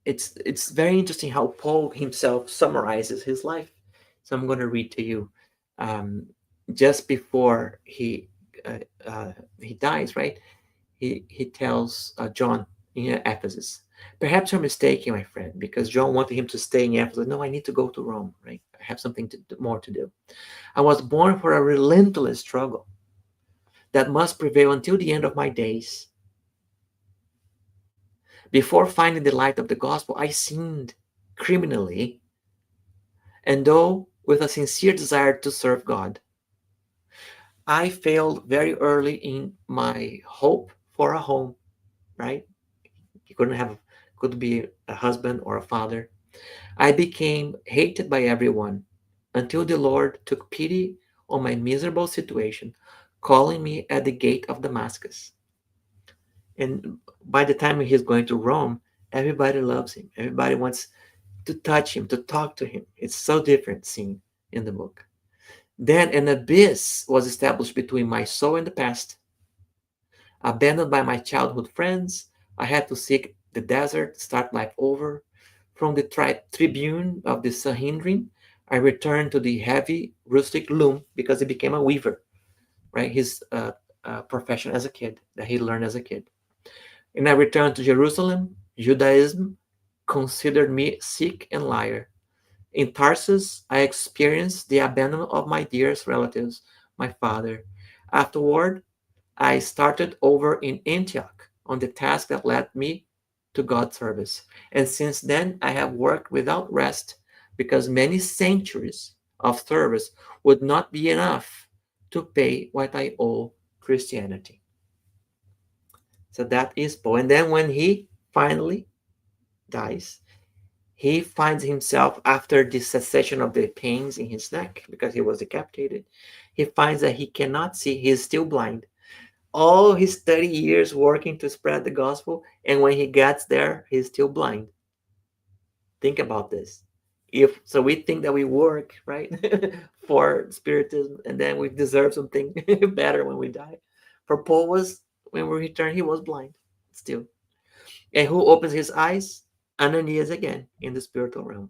it's very interesting how Paul himself summarizes his life. So I'm going to read to you um, just before he dies, right? He tells John in Ephesus, "Perhaps you're mistaken, my friend, because John wanted him to stay in Ephesus. No, I need to go to Rome, right? I have something more to do. I was born for a relentless struggle that must prevail until the end of my days. Before finding the light of the gospel, I sinned criminally, and though with a sincere desire to serve God, I failed very early in my hope for a home, right? You could be a husband or a father. I became hated by everyone until the Lord took pity on my miserable situation, calling me at the gate of Damascus. And by the time he's going to Rome, everybody loves him. Everybody wants to touch him, to talk to him. It's so different scene in the book. Then an abyss was established between my soul and the past. Abandoned by my childhood friends, I had to seek the desert, start life over. From the tribune of the Sanhedrin, I returned to the heavy rustic loom because I became a weaver. right? His profession as a kid that he learned as a kid. And I returned to Jerusalem. Judaism considered me sick and liar. In Tarsus, I experienced the abandonment of my dearest relatives, my father. Afterward, I started over in Antioch on the task that led me to God's service. And since then, I have worked without rest because many centuries of service would not be enough to pay what I owe Christianity. So that is Paul. And then when he finally dies, he finds himself after the cessation of the pains in his neck because he was decapitated. He finds that he cannot see, he is still blind. All his 30 years working to spread the gospel, and when he gets there, he's still blind. Think about this. If so, we think that we work right for spiritism, and then we deserve something better when we die. For Paul was when we return, he was blind still. And who opens his eyes? Ananias again in the spiritual realm.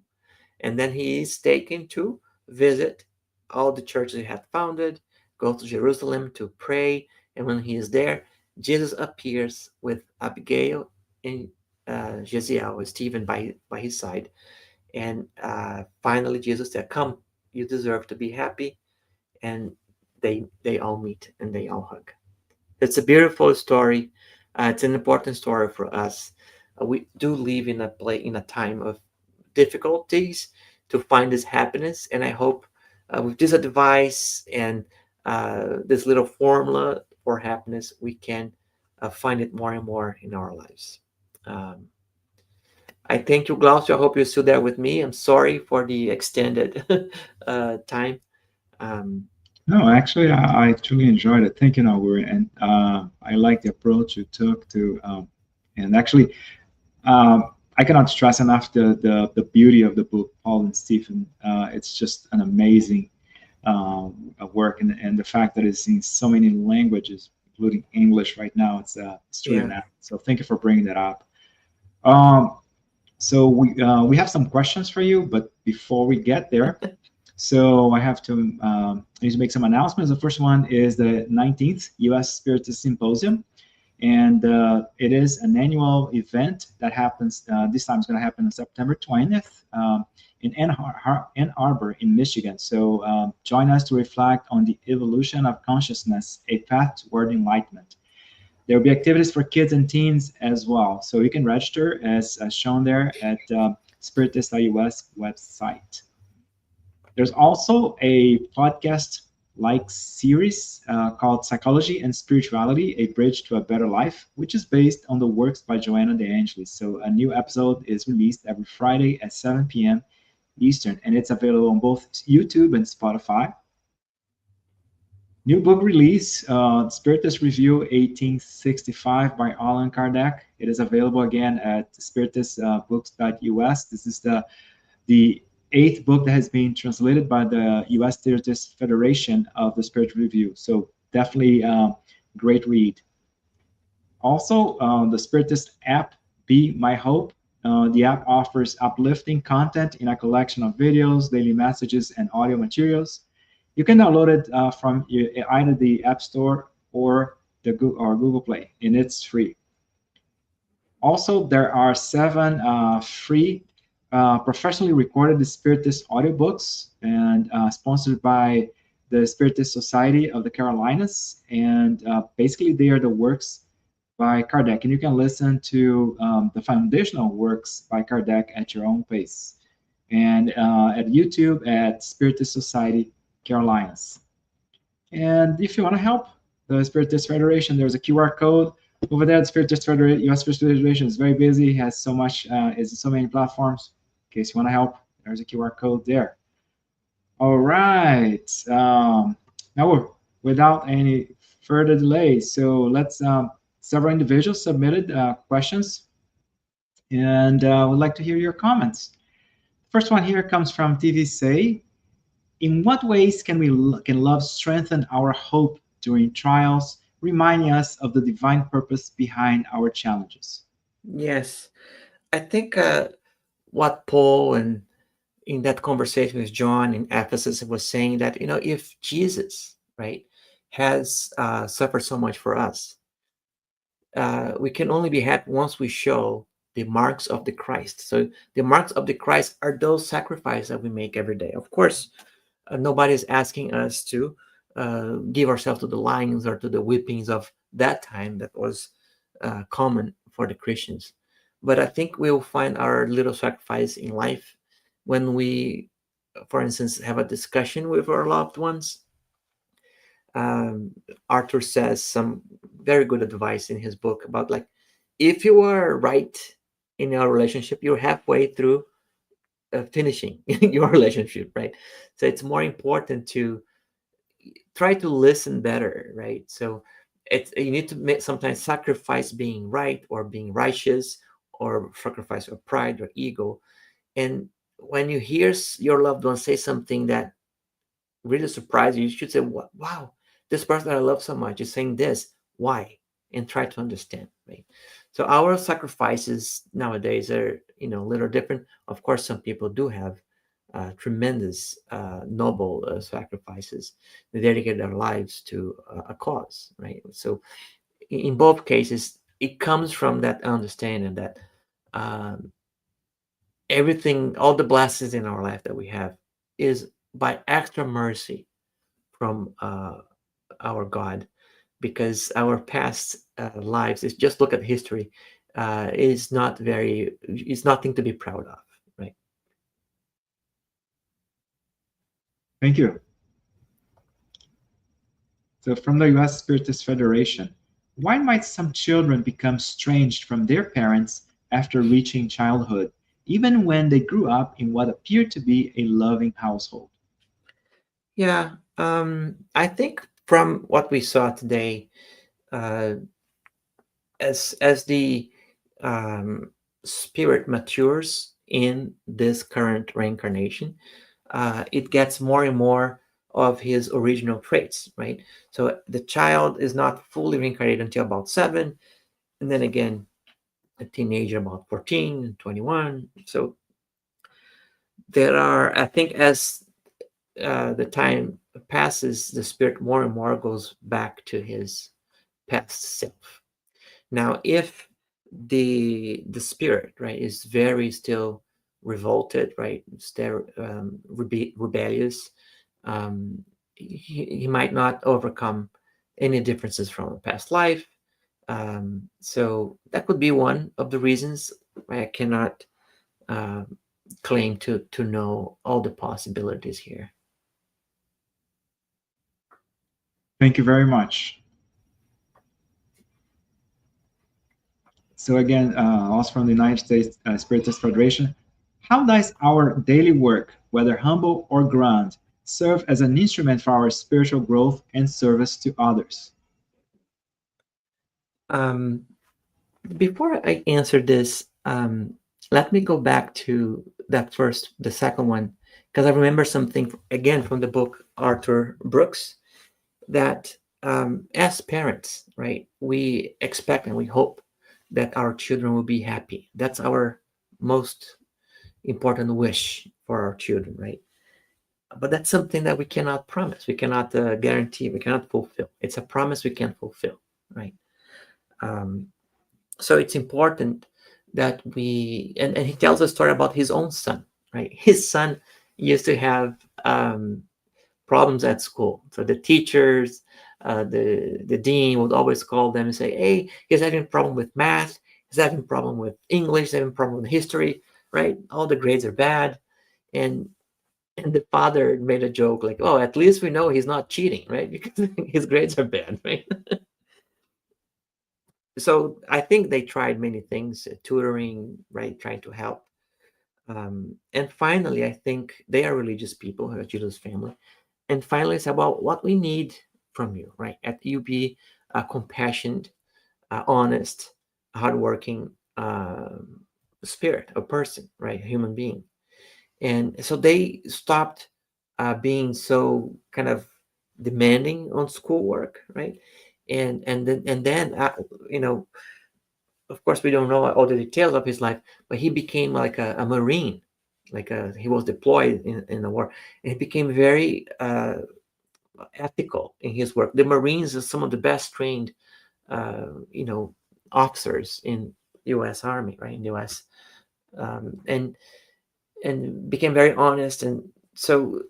And then he is taken to visit all the churches he had founded, go to Jerusalem to pray. And when he is there, Jesus appears with Abigail and Jeziel, Stephen by his side. And finally, Jesus said, "Come, you deserve to be happy." And they all meet and they all hug. It's a beautiful story. It's an important story for us. We do live in a time of difficulties to find this happiness, and I hope with this advice and this little formula for happiness, we can find it more and more in our lives. Um, I thank you, Glaucio. I hope you're still there with me. I'm sorry for the extended time. Um, No, actually, I truly enjoyed it. Thank you, Nahur, and I like the approach you took to, and actually, I cannot stress enough the beauty of the book, Paul and Stephen. It's just an amazing work, and the fact that it's in so many languages, including English right now, it's truly yeah. an honor. So thank you for bringing that up. Um, so we have some questions for you, but before we get there, so I need to make some announcements. The first one is the 19th U.S. Spiritist Symposium, and it is an annual event that happens. This time it's going to happen on September 20th in Ann Arbor in Michigan. So join us to reflect on the evolution of consciousness, a path toward enlightenment. There will be activities for kids and teens as well. So you can register as shown there at Spiritist.us website. There's also a podcast like series called Psychology and Spirituality, A Bridge to a Better Life, which is based on the works by Joanna De Angelis. So a new episode is released every Friday at 7 p.m. Eastern, and it's available on both YouTube and Spotify. New book release, Spiritist Review 1865 by Allan Kardec. It is available again at spiritistbooks.us. This is the eighth book that has been translated by the U.S. Spiritist Federation of the Spirit Review. So definitely great read. Also, the Spiritist app, Be My Hope. The app offers uplifting content in a collection of videos, daily messages, and audio materials. You can download it from either the App Store or Google Play, and it's free. Also, there are 7 free professionally recorded Spiritist audiobooks and sponsored by the Spiritist Society of the Carolinas. And basically, they are the works by Kardec. And you can listen to the foundational works by Kardec at your own pace. And at YouTube at Spiritist Society Carolinas. And if you want to help the Spiritist Federation, there's a QR code over there. The Spiritist Federation, U.S. Spiritist Federation is very busy, has so many platforms. In case you want to help, there's a QR code there. All right. Now, without any further delay, so let's. Several individuals submitted questions, and would like to hear your comments. First one here comes from TV Say. In what ways can love strengthen our hope during trials, reminding us of the divine purpose behind our challenges? Yes. I think what Paul and in that conversation with John in Ephesus was saying that, if Jesus, right, has suffered so much for us. We can only be happy once we show the marks of the Christ. So the marks of the Christ are those sacrifices that we make every day. Of course, nobody is asking us to give ourselves to the lions or to the whippings of that time that was common for the Christians. But I think we'll find our little sacrifice in life when we, for instance, have a discussion with our loved ones. um, Arthur says some very good advice in his book about, like, if you are right in your relationship, you're halfway through finishing your relationship, right? So it's more important to try to listen better, right? So you need to sometimes sacrifice being right or being righteous, or sacrifice your pride or ego. And when you hear your loved one say something that really surprise you, you should say, wow, this person that I love so much is saying this. Why? And try to understand, right? So our sacrifices nowadays are, a little different. Of course, some people do have tremendous, noble sacrifices. They dedicate their lives to a cause, right? So in both cases, it comes from that understanding that um, everything, all the blessings in our life that we have, is by extra mercy from our God, because our past lives, is just look at history, is nothing to be proud of, right? Thank you. So, from the US Spiritist Federation, why might some children become estranged from their parents after reaching childhood, even when they grew up in what appeared to be a loving household? Yeah, I think from what we saw today, uh, as the um, spirit matures in this current reincarnation, it gets more and more of his original traits, right? So the child is not fully reincarnated until about 7, and then again, a teenager about 14 and 21. So there are, I think, as the time passes, the spirit more and more goes back to his past self. Now, if the spirit, right, is very still revolted, right, still rebellious, um, he might not overcome any differences from a past life. So that could be one of the reasons. I cannot uh, claim to know all the possibilities here. Thank you very much. So again, also from the United States Spiritist Federation, how does our daily work, whether humble or grand, serve as an instrument for our spiritual growth and service to others? Um, Before I answer this, let me go back to the second one, because I remember something again from the book Arthur Brooks, that as parents, right, we expect and we hope that our children will be happy. That's our most important wish for our children, right? But that's something that we cannot promise, we cannot guarantee, we cannot fulfill. It's a promise we can't fulfill, right? Um, so it's important that and he tells a story about his own son, right? His son used to have problems at school. So the teachers, the dean would always call them and say, hey, he's having a problem with math, he's having a problem with English, he's having a problem with history, right? All the grades are bad. And the father made a joke like, oh, at least we know he's not cheating, right? Because his grades are bad, right? So I think they tried many things, tutoring, right, trying to help. And finally, I think they are religious people, Jesus family. And finally, it's about what we need from you, right? That you be compassionate, honest, hardworking spirit, a person, right, a human being. And so they stopped being so kind of demanding on schoolwork, right? And then you know, of course, we don't know all the details of his life, but he became like a Marine, he was deployed in the war, and he became very ethical in his work. The Marines are some of the best trained, you know, officers in U.S. Army, right? In the U.S. And became very honest. And so,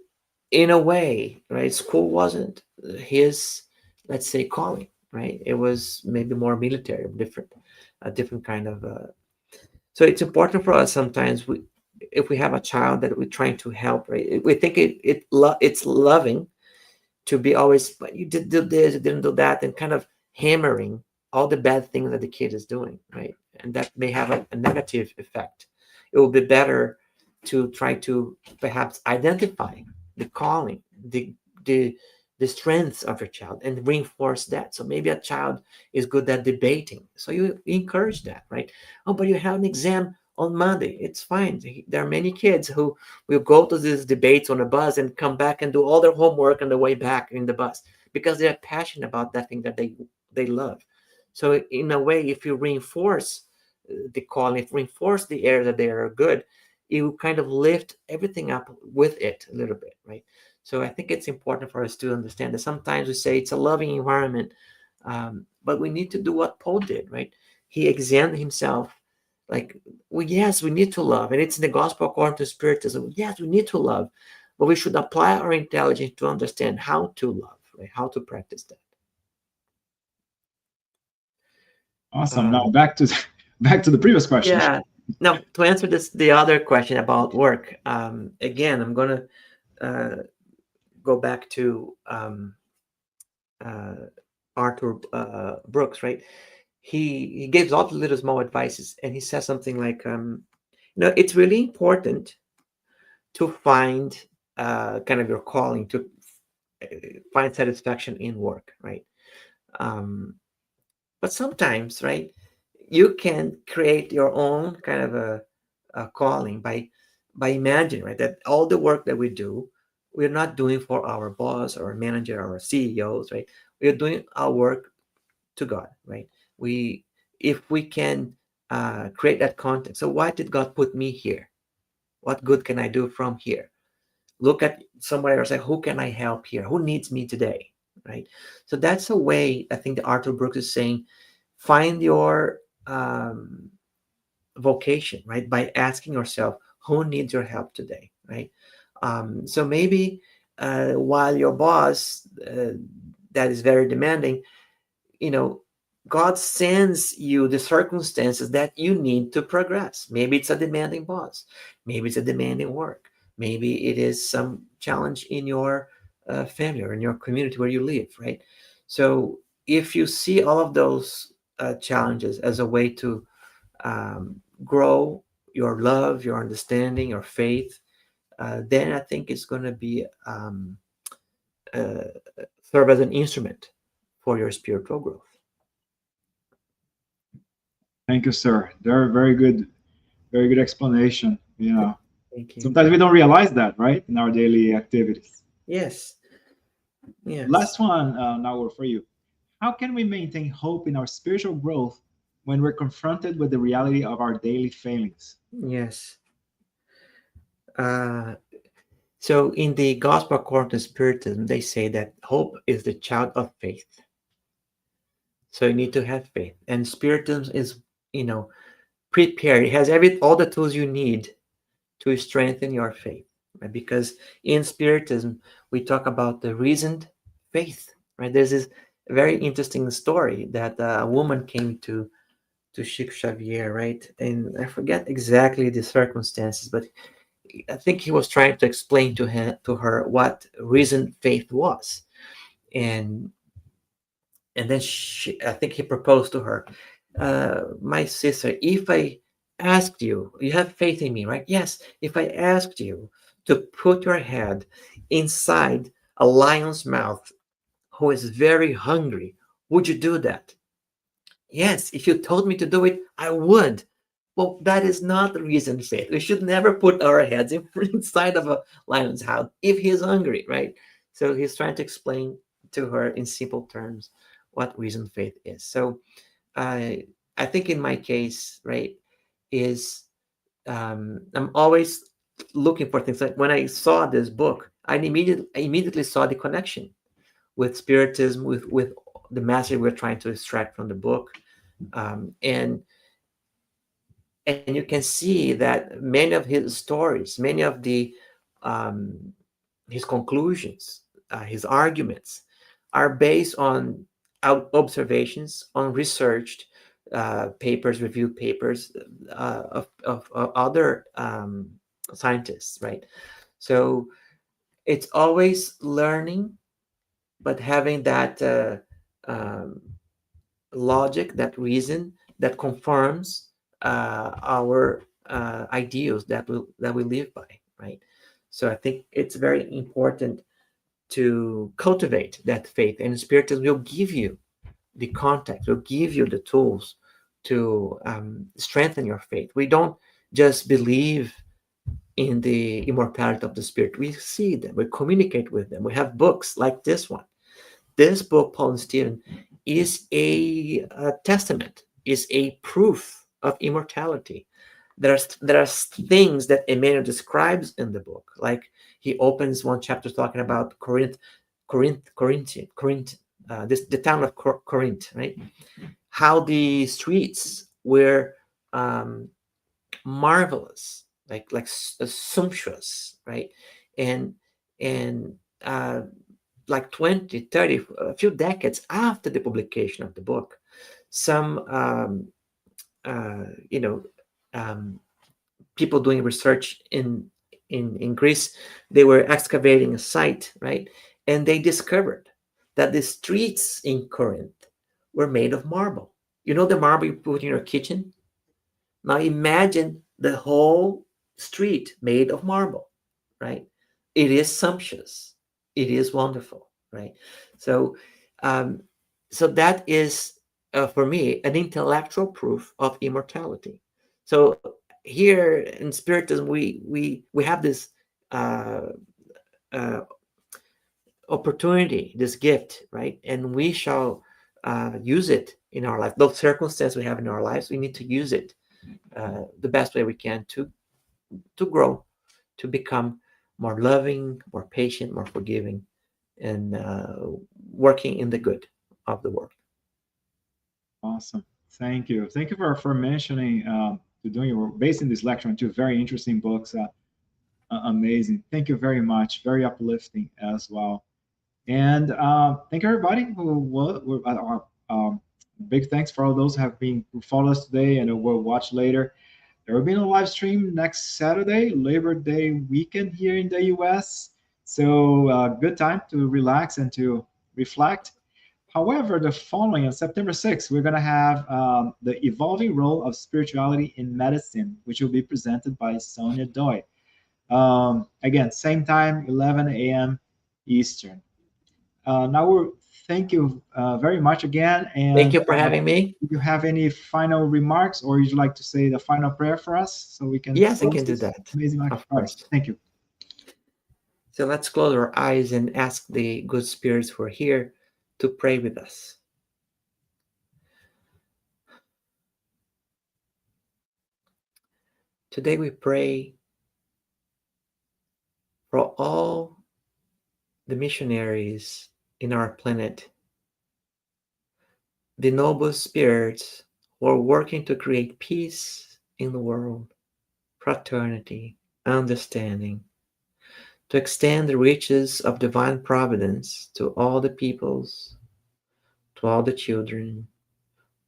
in a way, right, school wasn't his, let's say, calling, right? It was maybe more military, different, a different kind of. So it's important for us sometimes. If we have a child that we're trying to help, right? We think it's loving to be always, but you did do this, you didn't do that, and kind of hammering all the bad things that the kid is doing, right? And that may have a negative effect. It will be better to try to perhaps identify the calling, the the strengths of your child and reinforce that. So maybe a child is good at debating, so you encourage that, right? Oh, but you have an exam on Monday. It's fine. There are many kids who will go to these debates on a bus and come back and do all their homework on the way back in the bus because they're passionate about that thing that they love. So in a way, if you reinforce the calling, if you reinforce the area that they are good, you kind of lift everything up with it a little bit, right? So I think it's important for us to understand that sometimes we say it's a loving environment, but we need to do what Paul did, right? He examined himself like, well, yes, we need to love. And it's in the gospel according to Spiritism. Yes, we need to love, but we should apply our intelligence to understand how to love, right? How to practice that. Awesome. Now back to back to the previous question. Yeah. Now to answer the other question about work, again, I'm going to go back to Arthur Brooks, right? He gives all the little small advices, and he says something like, it's really important to find kind of your calling, to find satisfaction in work, right? But sometimes, right, you can create your own kind of a calling by imagining, right, that all the work that we do, we're not doing for our boss or manager or CEOs, right? We're doing our work to God, right? If we can create that context. So why did God put me here? What good can I do from here? Look at somebody else, like, who can I help here? Who needs me today, right? So that's a way, I think, that Arthur Brooks is saying, find your vocation, right? By asking yourself, who needs your help today, right? So maybe while your boss that is very demanding, God sends you the circumstances that you need to progress. Maybe it's a demanding boss. Maybe it's a demanding work. Maybe it is some challenge in your family or in your community where you live, right? So if you see all of those challenges as a way to grow your love, your understanding, your faith, then I think it's going to be serve as an instrument for your spiritual growth. Thank you, sir. Very good explanation. Yeah. Thank you. Sometimes we don't realize that, right, in our daily activities. Yes. Yes. Last one, now for you. How can we maintain hope in our spiritual growth when we're confronted with the reality of our daily failings? Yes. So in the Gospel according to Spiritism, they say that hope is the child of faith. So you need to have faith, and Spiritism is, prepared. It has all the tools you need to strengthen your faith, right? Because in Spiritism, we talk about the reasoned faith, right? There's this very interesting story that a woman came to Chico Xavier, right? And I forget exactly the circumstances, but I think he was trying to explain to her what reasoned faith was, and then I think he proposed to her, my sister, if I asked you, you have faith in me, right? Yes. If I asked you to put your head inside a lion's mouth who is very hungry, would you do that? Yes. If you told me to do it, I would. Well, that is not the reason faith. We should never put our heads inside of a lion's house if he is hungry, right? So he's trying to explain to her in simple terms what reason faith is. So I think in my case, right, is I'm always looking for things. Like when I saw this book, I immediately saw the connection. with Spiritism, with the message we're trying to extract from the book. And you can see that many of his stories, many of the um, his conclusions, his arguments, are based on observations, on researched papers, reviewed papers of other scientists, right? So it's always learning, but having that logic, that reason that confirms our ideals that we live by, right? So I think it's very important to cultivate that faith, and Spiritism will give you the context, will give you the tools to strengthen your faith. We don't just believe in the immortality of the spirit. We see them, we communicate with them. We have books like this one. This book, Paul and Stephen, is a testament, is a proof of immortality. There are things that Emmanuel describes in the book, like he opens one chapter talking about Corinth, the town of Corinth, right? How the streets were um, marvelous, like sumptuous, right? And and uh, like 20, 30, a few decades after the publication of the book, some you know um, people doing research in Greece, they were excavating a site, right? And they discovered that the streets in Corinth were made of marble. You know the marble you put in your kitchen? Now imagine the whole street made of marble, right? It is sumptuous. It is wonderful, right? So, um, so that is for me an intellectual proof of immortality. So here in Spiritism, we have this uh, uh, opportunity, this gift, right? And we shall use it in our life. Those circumstances we have in our lives, we need to use it the best way we can to grow, to become more loving, more patient, more forgiving, and working in the good of the world. Awesome. Thank you. Thank you for mentioning to doing your basing this lecture on two very interesting books. Amazing. Thank you very much. Very uplifting as well. And thank you everybody big thanks for all those who followed us today and who will watch later. There will be a live stream next Saturday, Labor Day weekend here in the US. So good time to relax and to reflect. However, the following on September 6th, we're going to have the evolving role of spirituality in medicine, which will be presented by Sonia Doi. Again, same time, 11 a.m. Eastern. Now, thank you very much again. Thank And you for having me. do you have any final remarks, or would you like to say the final prayer for us so we can Yes, I close can do this that. amazing lecture? Of All right, course. thank you. So let's close our eyes and ask the good spirits who are here to pray with us. Today we pray for all the missionaries in our planet, the noble spirits who are working to create peace in the world, fraternity, understanding, to extend the riches of divine providence to all the peoples, to all the children,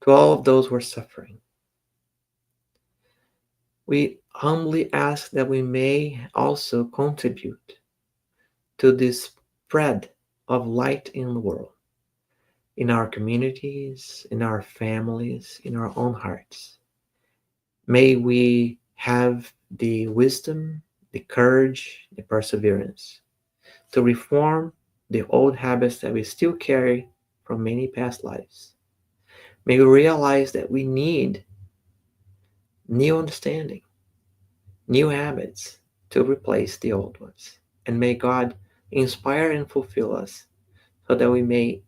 to all of those who are suffering. We humbly ask that we may also contribute to this spread of light in the world, in our communities, in our families, in our own hearts. May we have the wisdom, the courage, the perseverance to reform the old habits that we still carry from many past lives. May we realize that we need new understanding, new habits to replace the old ones. And may God inspire and fulfill us so that we may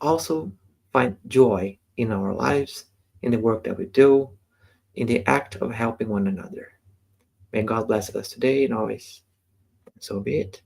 also find joy in our lives, in the work that we do, in the act of helping one another. May God bless us today and always. So be it.